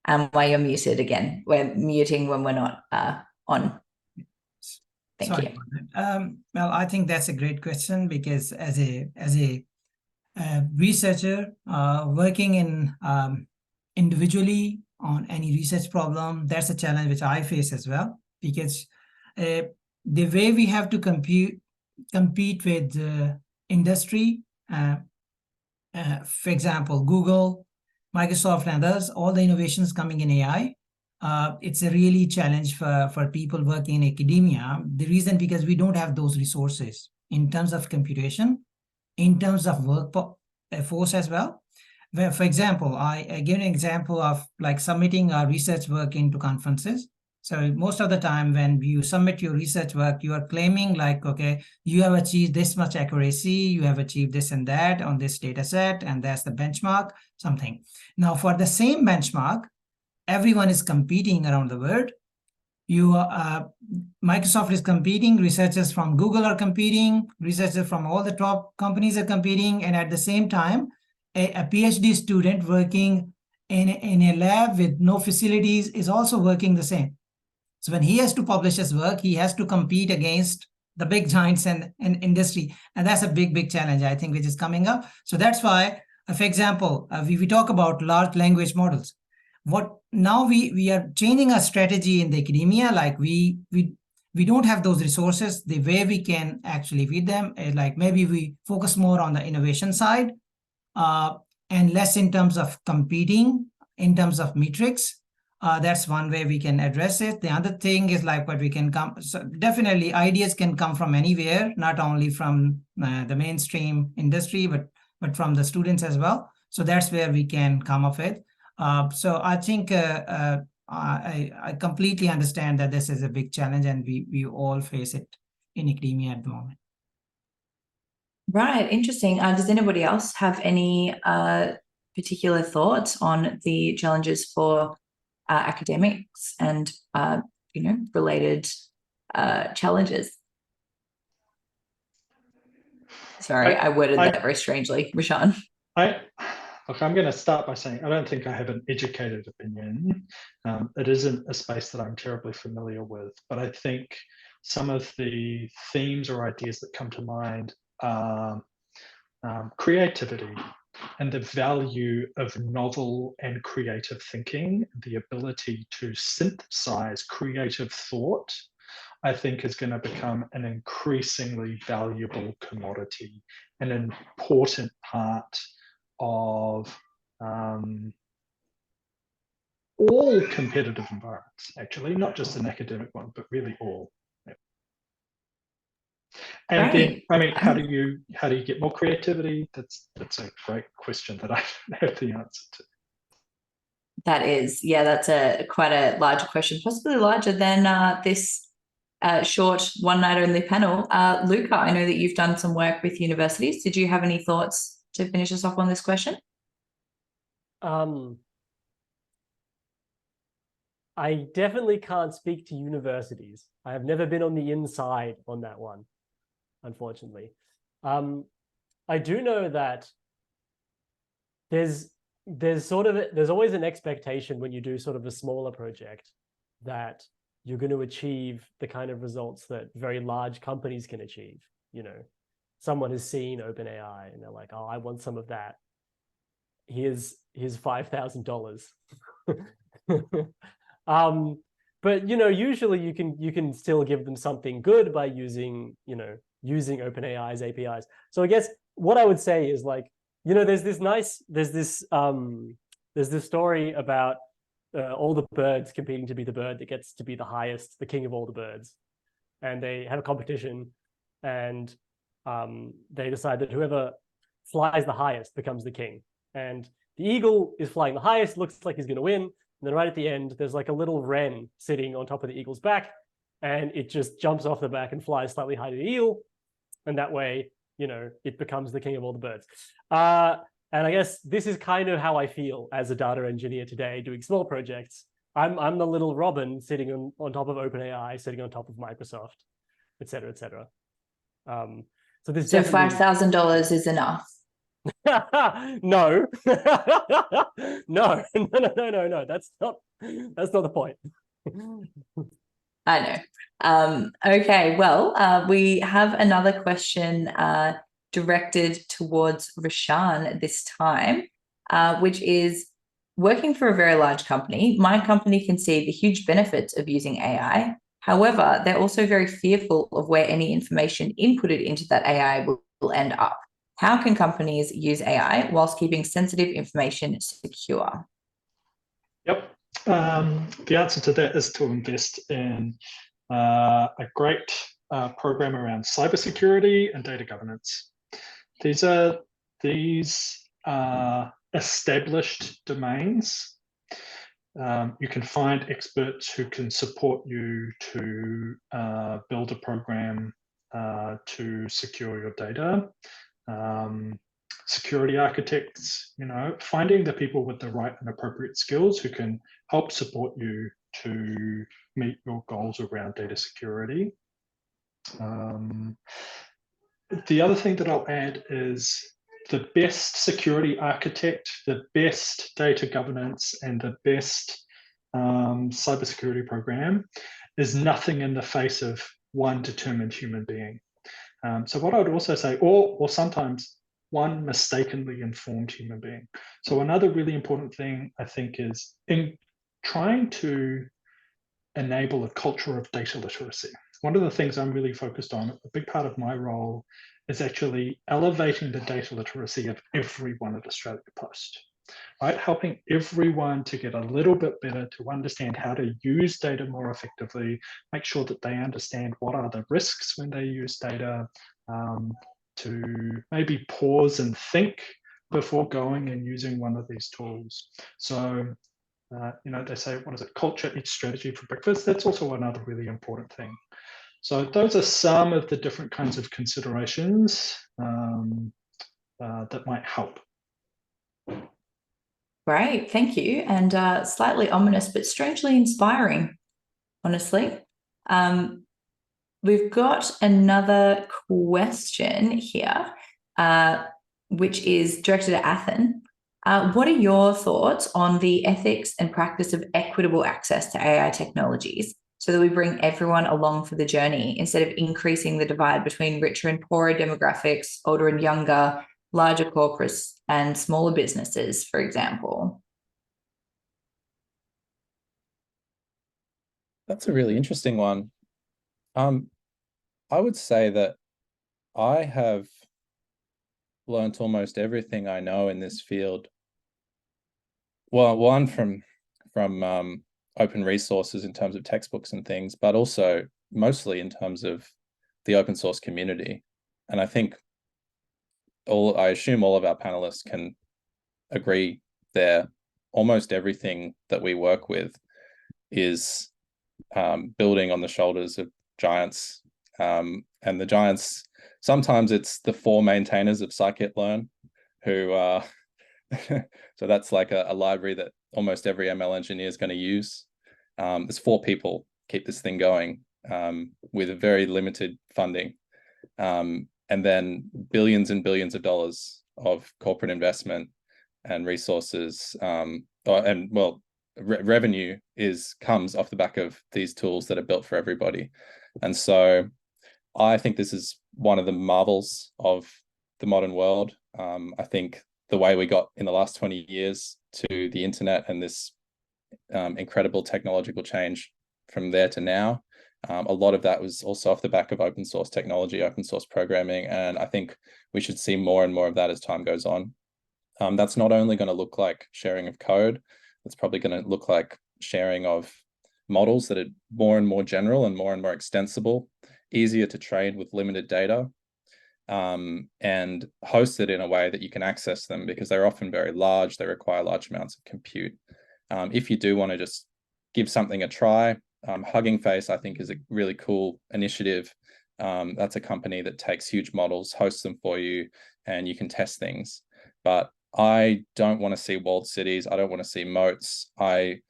While you're muted again, we're muting when we're not on. Thank you. Well, I think that's a great question, because as a researcher working in individually on any research problem, that's a challenge which I face as well, because the way we have to compete with industry, for example, Google, Microsoft, and others, all the innovations coming in AI, it's a really challenge for people working in academia. The reason, because we don't have those resources in terms of computation, in terms of workforce as well. Where, for example, I give an example of like submitting our research work into conferences. So most of the time when you submit your research work, you are claiming like, okay, you have achieved this much accuracy, you have achieved this and that on this data set, and that's the benchmark, something. Now, for the same benchmark, everyone is competing around the world. Microsoft is competing, researchers from Google are competing, researchers from all the top companies are competing, and at the same time, a PhD student working in a lab with no facilities is also working the same. So when he has to publish his work, he has to compete against the big giants in industry. And that's a big challenge, I think, which is coming up. So that's why, for example, we talk about large language models. Now we are changing our strategy in the academia, like we don't have those resources. The way we can actually feed them is like maybe we focus more on the innovation side and less in terms of competing, in terms of metrics. That's one way we can address it. The other thing is like what we can so definitely ideas can come from anywhere, not only from the mainstream industry, but from the students as well. So that's where we can come up with. So I think I completely understand that this is a big challenge, and we all face it in academia at the moment. Right, interesting. Does anybody else have any particular thoughts on the challenges for academics and related challenges? Sorry, I worded that very strangely, Rashan. Look, I'm going to start by saying I don't think I have an educated opinion. It isn't a space that I'm terribly familiar with, but I think some of the themes or ideas that come to mind are creativity and the value of novel and creative thinking, the ability to synthesize creative thought, I think is going to become an increasingly valuable commodity, an important part of all competitive environments, actually, not just an academic one, but really all. Yeah. And right. Then, I mean, how do you get more creativity? That's a great question that I don't have the answer to. That is, yeah, that's quite a larger question, possibly larger than this short one-night only panel. Luca, I know that you've done some work with universities. Did you have any thoughts to finish us off on this question? I definitely can't speak to universities. I have never been on the inside on that one, unfortunately. I do know that there's always an expectation when you do sort of a smaller project that you're going to achieve the kind of results that very large companies can achieve. You know, someone has seen OpenAI and they're like, oh, I want some of that. Here's $5,000. But you know, usually you can still give them something good by using OpenAI's APIs. So I guess what I would say is, like, you know, there's this story about all the birds competing to be the bird that gets to be the highest, the king of all the birds, and they have a competition, and they decide that whoever flies the highest becomes the king. And the eagle is flying the highest, looks like he's going to win. And then right at the end, there's like a little wren sitting on top of the eagle's back, and it just jumps off the back and flies slightly higher than the eagle. And that way, you know, it becomes the king of all the birds. And I guess this is kind of how I feel as a data engineer today, doing small projects. I'm the little robin sitting on top of OpenAI, sitting on top of Microsoft, et cetera, et cetera. So $5,000 is enough. No. No. That's not the point. I know. Okay, well, we have another question directed towards Rashan this time, which is, working for a very large company, my company can see the huge benefits of using AI. However, they're also very fearful of where any information inputted into that AI will end up. How can companies use AI whilst keeping sensitive information secure? Yep. The answer to that is to invest in a great program around cybersecurity and data governance. These are established domains. You can find experts who can support you to build a program to secure your data. Security architects, you know, finding the people with the right and appropriate skills who can help support you to meet your goals around data security. The other thing that I'll add is the best security architect, the best data governance, and the best cybersecurity program is nothing in the face of one determined human being. So what I would also say, or sometimes one mistakenly informed human being. So another really important thing, I think, is in trying to enable a culture of data literacy. One of the things I'm really focused on, a big part of my role, is actually elevating the data literacy of everyone at Australia Post, right? Helping everyone to get a little bit better, to understand how to use data more effectively, make sure that they understand what are the risks when they use data, to maybe pause and think before going and using one of these tools. So, you know, they say, what is it? Culture eats strategy for breakfast. That's also another really important thing. So those are some of the different kinds of considerations that might help. Great, thank you. And slightly ominous, but strangely inspiring, honestly. We've got another question here, which is directed at Athen. What are your thoughts on the ethics and practice of equitable access to AI technologies so that we bring everyone along for the journey instead of increasing the divide between richer and poorer demographics, older and younger, larger corporates and smaller businesses, for example? That's a really interesting one. I would say that I have learnt almost everything I know in this field. Well, one from open resources in terms of textbooks and things, but also mostly in terms of the open source community. And I think I assume all of our panelists can agree there. Almost everything that we work with is building on the shoulders of giants. And the giants, sometimes it's the 4 maintainers of scikit-learn who So that's like a library that almost every ML engineer is going to use. There's 4 people keep this thing going with a very limited funding. And then billions and billions of dollars of corporate investment and resources, revenue comes off the back of these tools that are built for everybody. And so I think this is one of the marvels of the modern world. I think the way we got in the last 20 years to the internet and this incredible technological change from there to now, a lot of that was also off the back of open source technology, open source programming. And I think we should see more and more of that as time goes on. That's not only going to look like sharing of code, it's probably going to look like sharing of models that are more and more general and more extensible, easier to train with limited data, and hosted in a way that you can access them, because they're often very large. They require large amounts of compute. If you do want to just give something a try, Hugging Face, I think, is a really cool initiative. That's a company that takes huge models, hosts them for you, and you can test things. But I don't want to see walled cities. I don't want to see moats. I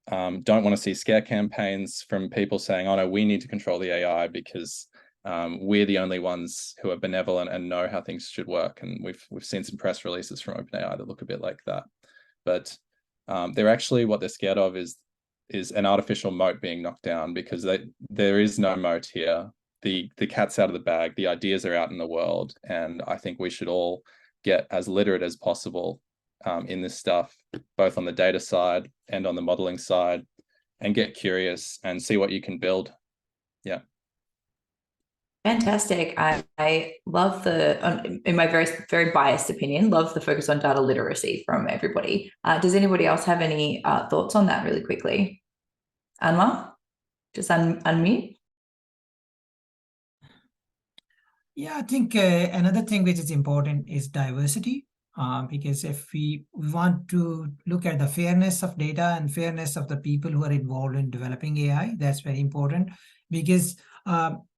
don't want to see scare campaigns from people saying, oh no, we need to control the AI because we're the only ones who are benevolent and know how things should work. And we've seen some press releases from OpenAI that look a bit like that. But they're actually, what they're scared of is an artificial moat being knocked down, because there is no moat here. The cat's out of the bag. The ideas are out in the world. And I think we should all get as literate as possible in this stuff, both on the data side and on the modeling side, and get curious and see what you can build. Yeah. Fantastic. I love in my very, very biased opinion, love the focus on data literacy from everybody. Does anybody else have any thoughts on that really quickly? Anwaar, just unmute. Yeah, I think another thing which is important is diversity, because if we want to look at the fairness of data and fairness of the people who are involved in developing AI, that's very important, because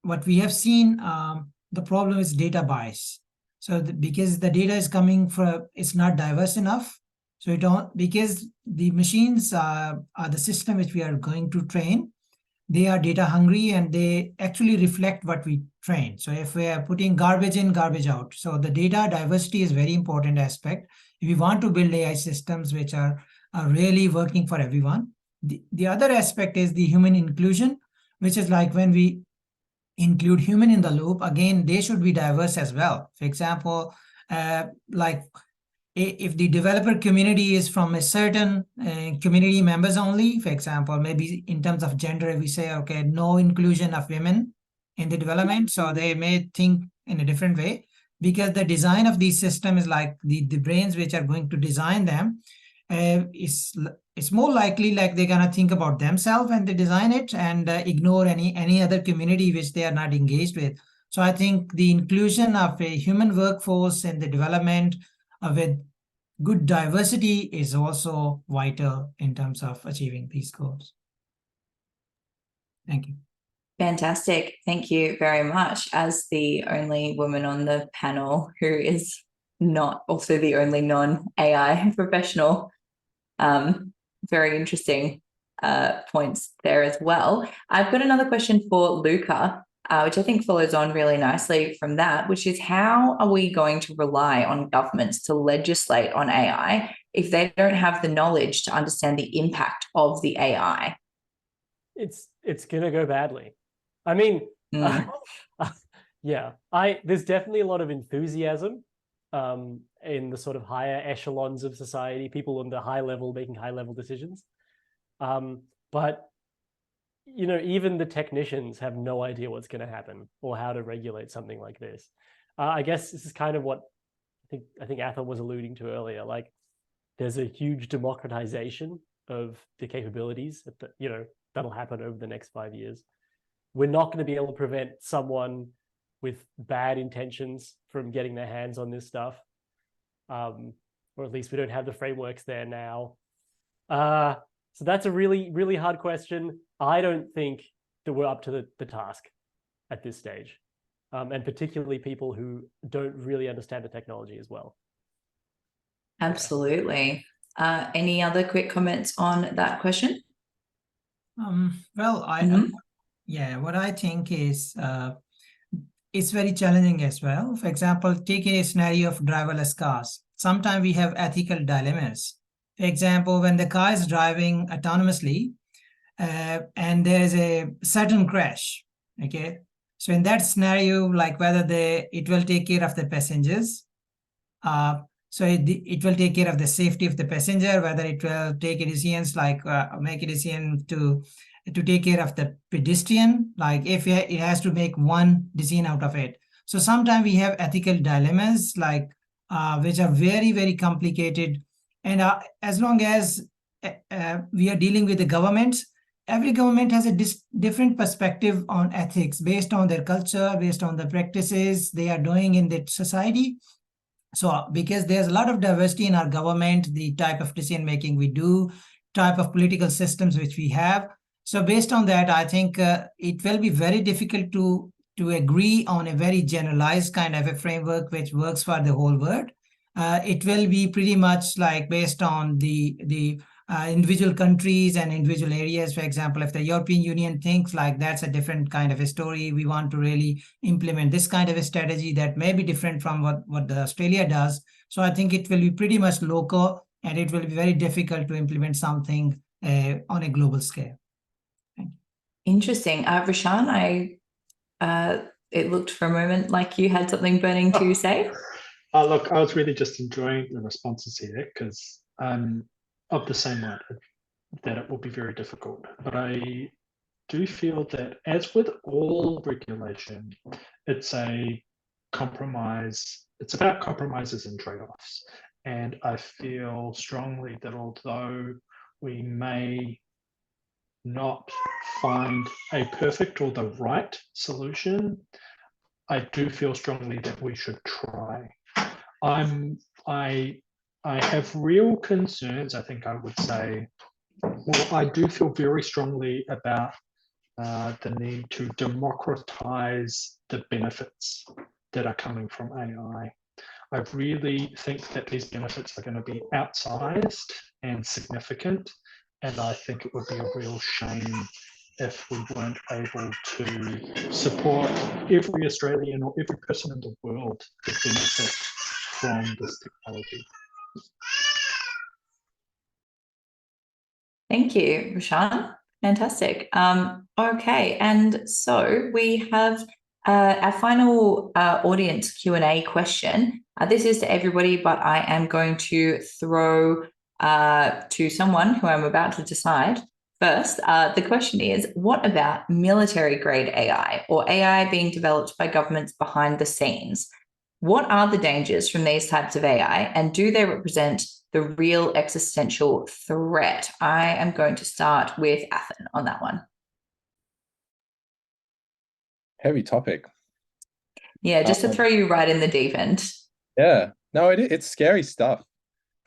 what we have seen, the problem is data bias. So because the data is coming from, it's not diverse enough. So because the machines are the system which we are going to train, they are data hungry and they actually reflect what we train. So if we are putting garbage in, garbage out. So the data diversity is very important aspect. If we want to build AI systems which are really working for everyone. The other aspect is the human inclusion, which is like when we include human in the loop, again, they should be diverse as well. For example, like if the developer community is from a certain community members only, for example, maybe in terms of gender, we say, okay, no inclusion of women in the development. So they may think in a different way, because the design of these systems is like the brains which are going to design them, it's more likely like they're going to think about themselves when they design it and ignore any other community which they are not engaged with. So I think the inclusion of a human workforce in the development with good diversity is also vital in terms of achieving these goals. Thank you. Fantastic. Thank you very much. As the only woman on the panel who is not also the only non-AI professional, very interesting points there as well. I've got another question for Luca, which I think follows on really nicely from that, which is, how are we going to rely on governments to legislate on AI if they don't have the knowledge to understand the impact of the AI? It's going to go badly. I mean, yeah, there's definitely a lot of enthusiasm in the sort of higher echelons of society, people on the high level making high level decisions. But you know, even the technicians have no idea what's going to happen or how to regulate something like this. I guess this is kind of what I think Athol was alluding to earlier. Like, there's a huge democratization of the capabilities that that'll happen over the next 5 years. We're not going to be able to prevent someone with bad intentions from getting their hands on this stuff, or at least we don't have the frameworks there now. So that's a really, really hard question. I don't think that we're up to the task at this stage, and particularly people who don't really understand the technology as well. Absolutely. Any other quick comments on that question? Well, Mhm. yeah, what I think is it's very challenging as well. For example, take a scenario of driverless cars. Sometimes we have ethical dilemmas. For example, when the car is driving autonomously and there is a sudden crash, okay? So in that scenario, like whether it will take care of the passengers, so it will take care of the safety of the passenger, whether it will take a decisions like make a decision to take care of the pedestrian, like if it has to make one decision out of it. So sometimes we have ethical dilemmas like which are very, very complicated. And as long as we are dealing with the governments, every government has a different perspective on ethics based on their culture, based on the practices they are doing in the society. So because there's a lot of diversity in our government, the type of decision making we do, type of political systems which we have. So based on that, I think it will be very difficult to agree on a very generalized kind of a framework which works for the whole world. It will be pretty much like based on the individual countries and individual areas. For example, if the European Union thinks like that's a different kind of a story, we want to really implement this kind of a strategy that may be different from what the Australia does. So I think it will be pretty much local and it will be very difficult to implement something on a global scale. Interesting. Rashan, it looked for a moment like you had something burning to say. Look, I was really just enjoying the responses here because I'm of the same mind that it will be very difficult. But I do feel that, as with all regulation, it's a compromise. It's about compromises and trade-offs. And I feel strongly that although we may not find a perfect or the right solution, I do feel strongly that we should try. I have real concerns, I think I would say. Well, I do feel very strongly about the need to democratize the benefits that are coming from AI. I really think that these benefits are going to be outsized and significant, and I think it would be a real shame if we weren't able to support every Australian or every person in the world to benefit from this technology. Thank you, Rashan. Fantastic. Okay, and so we have our final audience Q&A question. This is to everybody, but I am going to throw to someone who I'm about to decide. First, the question is, what about military-grade AI or AI being developed by governments behind the scenes? What are the dangers from these types of AI, and do they represent the real existential threat? I am going to start with Athen on that one. – Heavy topic. Yeah, just to throw you right in the deep end. Yeah, no, it's scary stuff.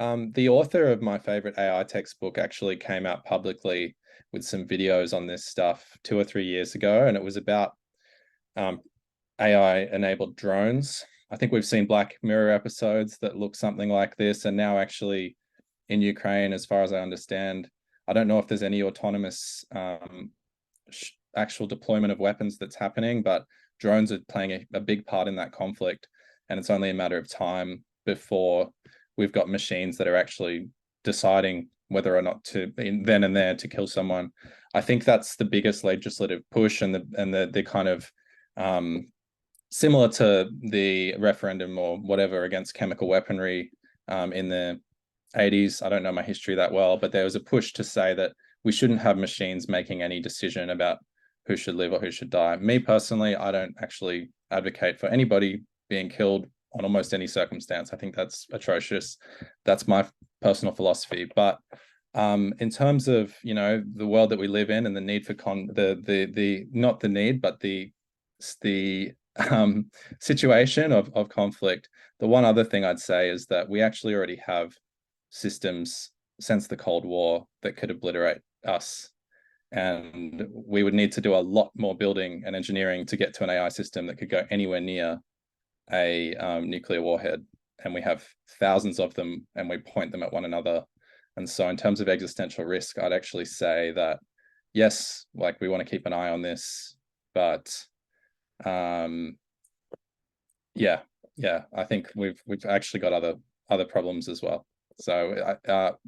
The author of my favorite AI textbook actually came out publicly with some videos on this stuff 2 or 3 years ago, and it was about AI-enabled drones. I think we've seen Black Mirror episodes that look something like this, and now actually in Ukraine, as far as I understand, I don't know if there's any autonomous actual deployment of weapons that's happening, but drones are playing a big part in that conflict, and it's only a matter of time before we've got machines that are actually deciding whether or not to, then and there, to kill someone. I think that's the biggest legislative push, and the kind of similar to the referendum or whatever against chemical weaponry in the 80s. I don't know my history that well, but there was a push to say that we shouldn't have machines making any decision about who should live or who should die. Me personally, I don't actually advocate for anybody being killed on almost any circumstance. I think that's atrocious. That's my personal philosophy. But in terms of, you know, the world that we live in and the need for not the need, but the situation of conflict, the one other thing I'd say is that we actually already have systems since the Cold War that could obliterate us. And we would need to do a lot more building and engineering to get to an AI system that could go anywhere near a nuclear warhead. and we have thousands of them, and we point them at one another. And so in terms of existential risk, I'd actually say that, yes, like we want to keep an eye on this, but yeah, I think we've actually got other problems as well. So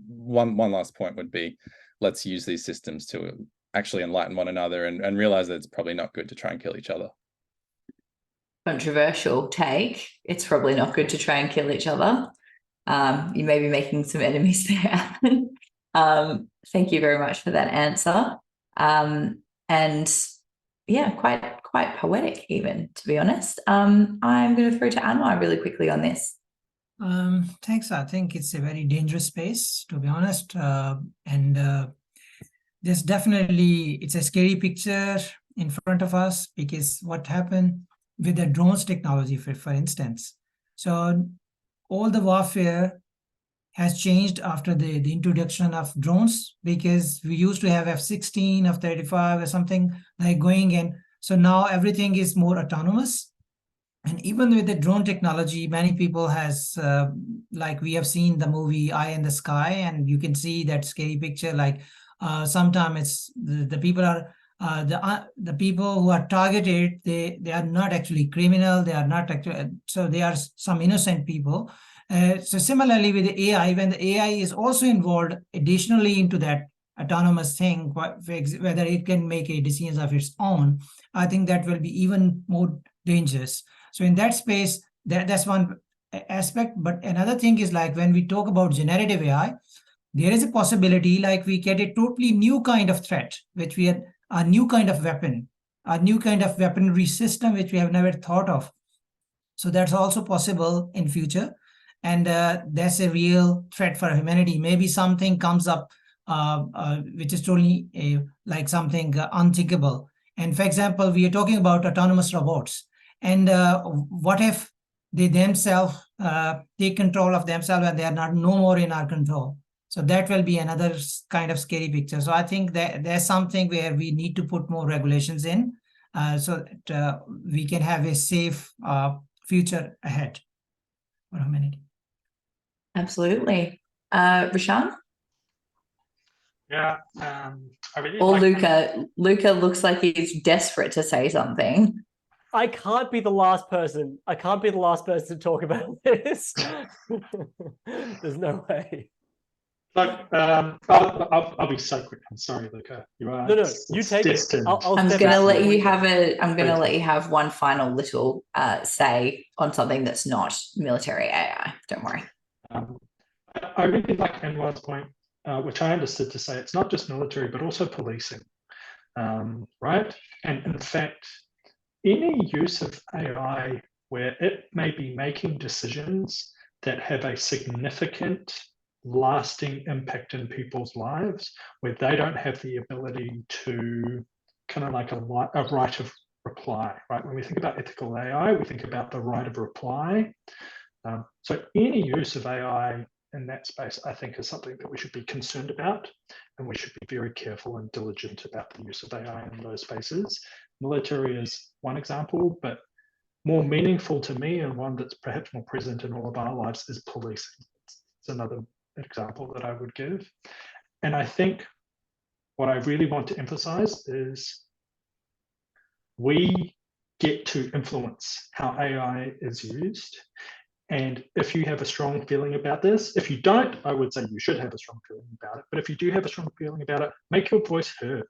one last point would be, let's use these systems to actually enlighten one another and realize that it's probably not good to try and kill each other. Controversial take. It's probably not good to try and kill each other. You may be making some enemies there. Thank you very much for that answer. And yeah, quite poetic even, to be honest. I'm going to throw to Anwar really quickly on this. Thanks. I think it's a very dangerous space, to be honest. There's definitely, it's a scary picture in front of us, because what happened with the drones technology, for instance. So all the warfare has changed after the introduction of drones, because we used to have F-16, F-35 or something like going in. So now everything is more autonomous. And even with the drone technology, many people has, like we have seen the movie Eye in the Sky, and you can see that scary picture. Like sometimes it's the people are, the people who are targeted, they are not actually criminal, they are not actually, so they are some innocent people. So similarly with the AI, when the AI is also involved additionally into that autonomous thing, whether it can make a decision of its own, I think that will be even more dangerous. So in that space, that's one aspect. But another thing is, like when we talk about generative AI, there is a possibility like we get a totally new kind of threat, which we had a new kind of weapon, a new kind of weaponry system, which we have never thought of. So that's also possible in future. And that's a real threat for humanity. Maybe something comes up which is totally like something unthinkable. And for example, we are talking about autonomous robots. And what if they themselves take control of themselves and they are not no more in our control? So that will be another kind of scary picture. So I think that there's something where we need to put more regulations in so that we can have a safe future ahead for humanity. Absolutely. Rashan? Yeah, I really or like Luca looks like he's desperate to say something. I can't be the last person. I can't be the last person to talk about this. There's no way. Look, I'll be so quick. I'm sorry, Luca. You are. No, you take destined. it. I'm step gonna out let for you you. have I'm gonna let you have one final little say on something that's not military AI. Don't worry. I really like Anwar's point, which I understood to say it's not just military, but also policing, right? And in fact, any use of AI where it may be making decisions that have a significant lasting impact in people's lives, where they don't have the ability to kind of like a right of reply, right? When we think about ethical AI, we think about the right of reply. So any use of AI in that space, I think, is something that we should be concerned about, and we should be very careful and diligent about the use of AI in those spaces. Military is one example, but more meaningful to me, and one that's perhaps more present in all of our lives, is policing. It's another example that I would give. And I think what I really want to emphasize is we get to influence how AI is used. And if you have a strong feeling about this, if you don't, I would say you should have a strong feeling about it. But if you do have a strong feeling about it, make your voice heard.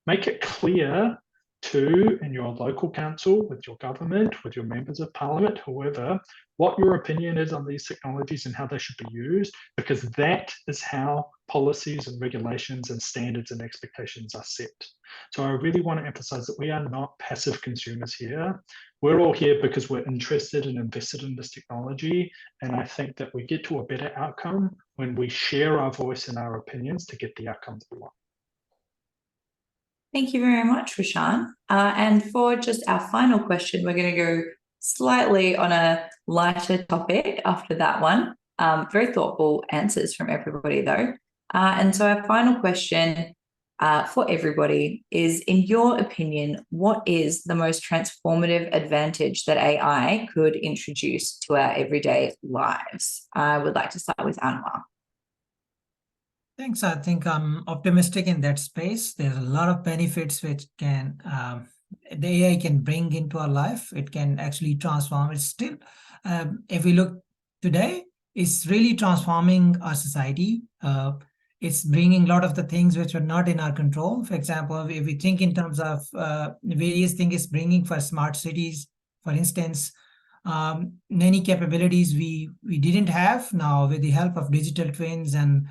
Make it clear to, in your local council, with your government, with your members of parliament, whoever, what your opinion is on these technologies and how they should be used, because that is how policies and regulations and standards and expectations are set. So I really want to emphasize that we are not passive consumers here. We're all here because we're interested and invested in this technology. And I think that we get to a better outcome when we share our voice and our opinions to get the outcomes we want. Thank you very much, Rashan. And for just our final question, we're going to go slightly on a lighter topic after that one. Very thoughtful answers from everybody, though. And so our final question for everybody is, in your opinion, what is the most transformative advantage that AI could introduce to our everyday lives? I would like to start with Anwar. Thanks. I think I'm optimistic in that space. There's a lot of benefits which can the AI can bring into our life. It can actually transform. It's still, if we look today, it's really transforming our society. It's bringing a lot of the things which are not in our control. For example, if we think in terms of various things it's bringing for smart cities, for instance, many capabilities we didn't have now with the help of digital twins and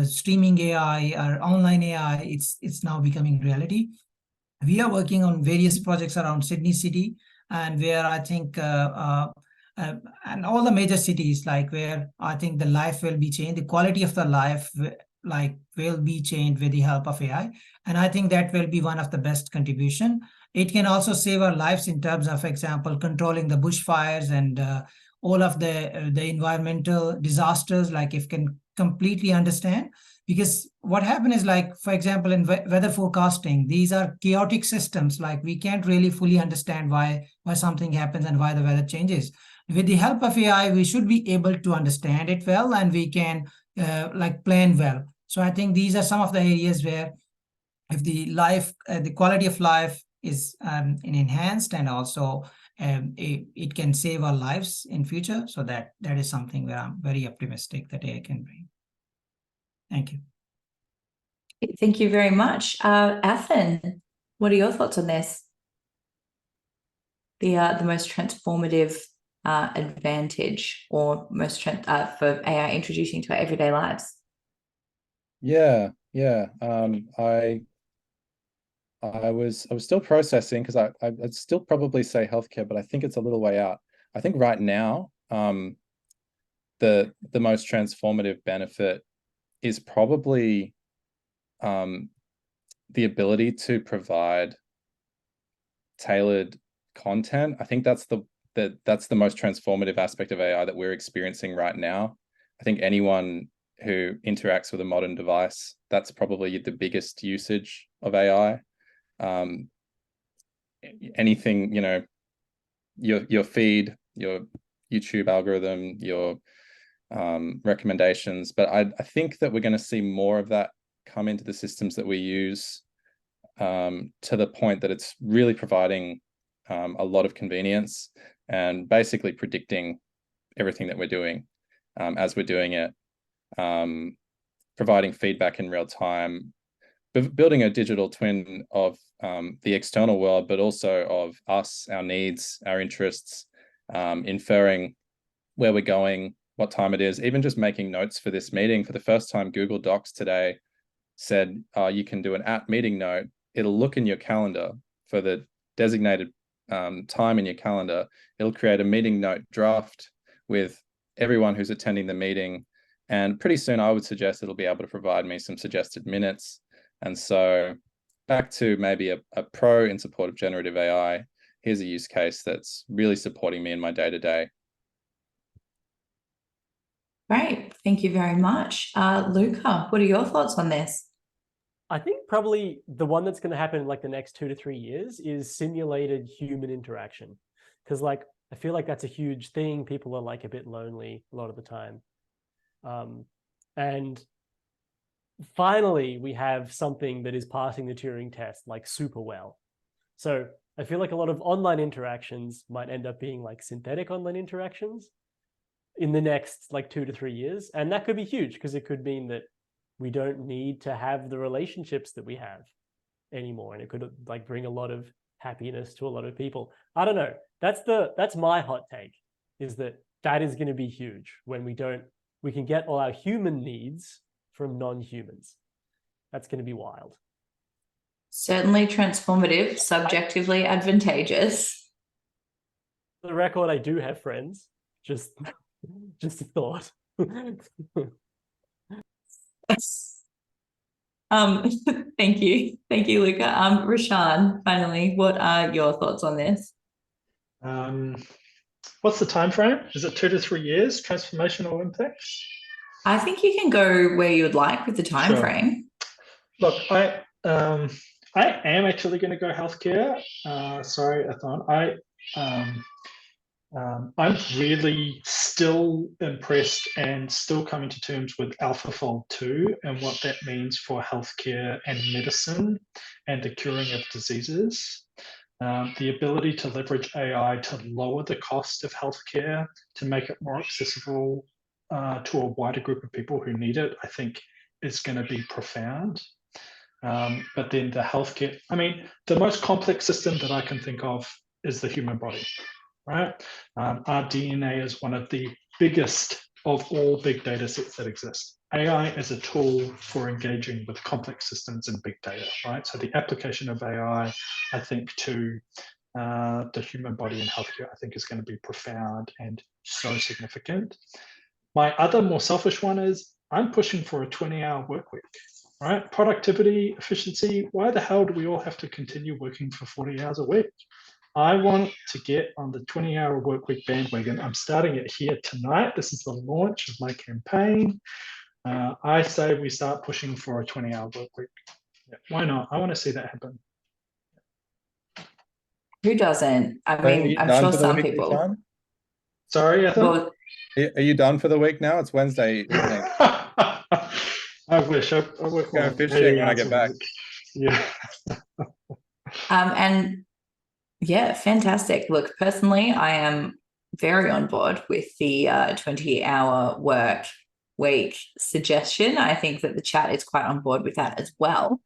streaming AI or online AI, it's now becoming reality. We are working on various projects around Sydney City, and where I think and all the major cities, like where I think the life will be changed, the quality of the life will be changed with the help of AI. And I think that will be one of the best contribution. It can also save our lives in terms of, for example, controlling the bushfires and all of the environmental disasters, like if can completely understand. Because what happened is, like, for example, in weather forecasting, these are chaotic systems. Like we can't really fully understand why something happens and why the weather changes. With the help of AI, we should be able to understand it well, and we can like plan well. So I think these are some of the areas where, if the quality of life is enhanced, and also it can save our lives in future. So that is something where I'm very optimistic that AI can bring. Thank you. Thank you very much. Athen, what are your thoughts on this? The most transformative advantage, or most for AI introducing to our everyday lives? Yeah. I was still processing, because I'd still probably say healthcare, but I think it's a little way out. I think right now, the most transformative benefit is probably the ability to provide tailored content. I think that's the most transformative aspect of AI that we're experiencing right now. I think anyone who interacts with a modern device, that's probably the biggest usage of AI. Anything, your feed, your YouTube algorithm, your recommendations. But I think that we're going to see more of that come into the systems that we use, to the point that it's really providing a lot of convenience and basically predicting everything that we're doing as we're doing it, providing feedback in real time, building a digital twin of the external world, but also of us, our needs, our interests, inferring where we're going, what time it is, even just making notes for this meeting. For the first time, Google Docs today said you can do an @meeting note. It'll look in your calendar for the designated time in your calendar. It'll create a meeting note draft with everyone who's attending the meeting. And pretty soon I would suggest it'll be able to provide me some suggested minutes. And so back to maybe a pro in support of generative AI, here's a use case that's really supporting me in my day-to-day. Great, thank you very much. Luca, what are your thoughts on this? I think probably the one that's going to happen in like the next 2 to 3 years is simulated human interaction. Because like, I feel like that's a huge thing. People are like a bit lonely a lot of the time. And finally, we have something that is passing the Turing test like super well. So I feel like a lot of online interactions might end up being like synthetic online interactions in the next like 2 to 3 years. And that could be huge, because it could mean that we don't need to have the relationships that we have anymore. And it could like bring a lot of happiness to a lot of people. I don't know. That's my hot take, is that is going to be huge when we can get all our human needs from non-humans. That's going to be wild. Certainly transformative, subjectively advantageous. For the record, I do have friends. Just a thought. Thank you, Luca. Rashan, finally, what are your thoughts on this? What's the time frame? Is it 2 to 3 years? Transformational impact? I think you can go where you would like with the time frame. Look, I am actually going to go healthcare. Sorry, Athan. I'm really still impressed and still coming to terms with AlphaFold 2 and what that means for healthcare and medicine and the curing of diseases. The ability to leverage AI to lower the cost of healthcare, to make it more accessible to a wider group of people who need it, I think is going to be profound. But then the healthcare, I mean, the most complex system that I can think of is the human body, right? Our DNA is one of the biggest of all big data sets that exist. AI is a tool for engaging with complex systems and big data, right? So the application of AI, I think, to the human body in healthcare, I think is going to be profound and so significant. My other more selfish one is I'm pushing for a 20-hour work week, right? Productivity, efficiency. Why the hell do we all have to continue working for 40 hours a week? I want to get on the 20-hour work week bandwagon. I'm starting it here tonight. This is the launch of my campaign. I say we start pushing for a 20-hour work week. Yeah, why not? I want to see that happen. Who doesn't? I mean, I'm sure some people. Sorry, I thought. Well, are you done for the week now? It's Wednesday evening. I wish I work Go fishing when I get back. Yeah. And yeah, fantastic. Look, personally, I am very on board with the 20-hour work week suggestion. I think that the chat is quite on board with that as well.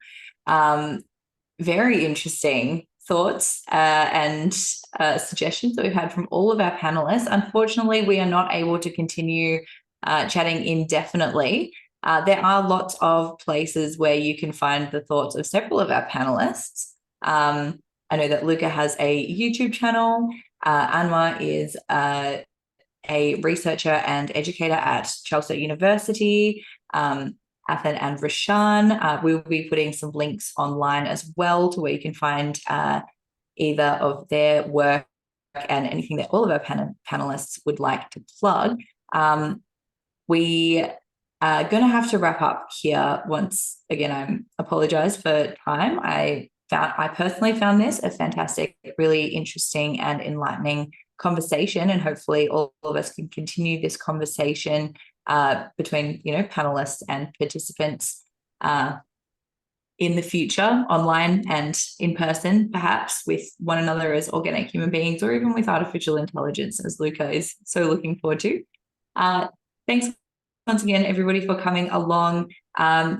Very interesting thoughts and suggestions that we've had from all of our panelists. Unfortunately, we are not able to continue chatting indefinitely. There are lots of places where you can find the thoughts of several of our panelists. I know that Luca has a YouTube channel. Anwaar is a researcher and educator at Sturt University. Athan and Rashan. We'll be putting some links online as well to where you can find either of their work and anything that all of our panelists would like to plug. We are going to have to wrap up here. Once again, I apologize for time. I personally found this a fantastic, really interesting and enlightening conversation, and hopefully all of us can continue this conversation between panelists and participants in the future, online and in person, perhaps with one another as organic human beings, or even with artificial intelligence, as Luca is so looking forward to. Thanks once again, everybody, for coming along.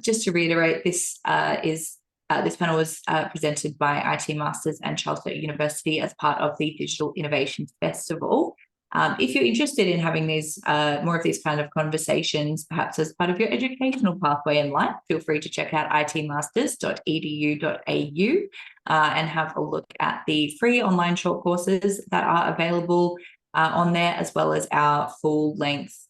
Just to reiterate, this panel was presented by IT Masters and Sturt University as part of the Digital Innovation Festival. If you're interested in having these more of these kind of conversations, perhaps as part of your educational pathway in life, feel free to check out itmasters.edu.au and have a look at the free online short courses that are available on there, as well as our full-length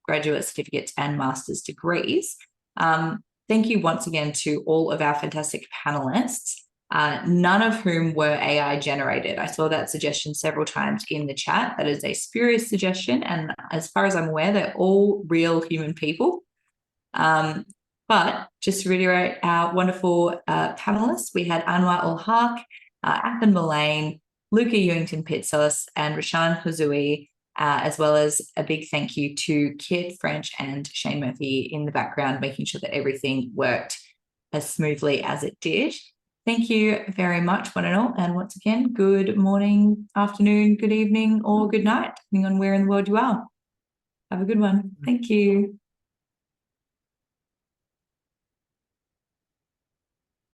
graduate certificates and master's degrees. Thank you once again to all of our fantastic panelists, none of whom were AI generated. I saw that suggestion several times in the chat. That is a spurious suggestion, and as far as I'm aware, they're all real human people. But just to reiterate our wonderful panelists, we had Anwaar Ul-Haq, Athan Mullane, Luca Ewington-Pitsos, and Rashan Huzui, as well as a big thank you to Kit French and Shane Murphy in the background, making sure that everything worked as smoothly as it did. Thank you very much, one and all. And once again, good morning, afternoon, good evening, or good night, depending on where in the world you are. Have a good one. Thank you.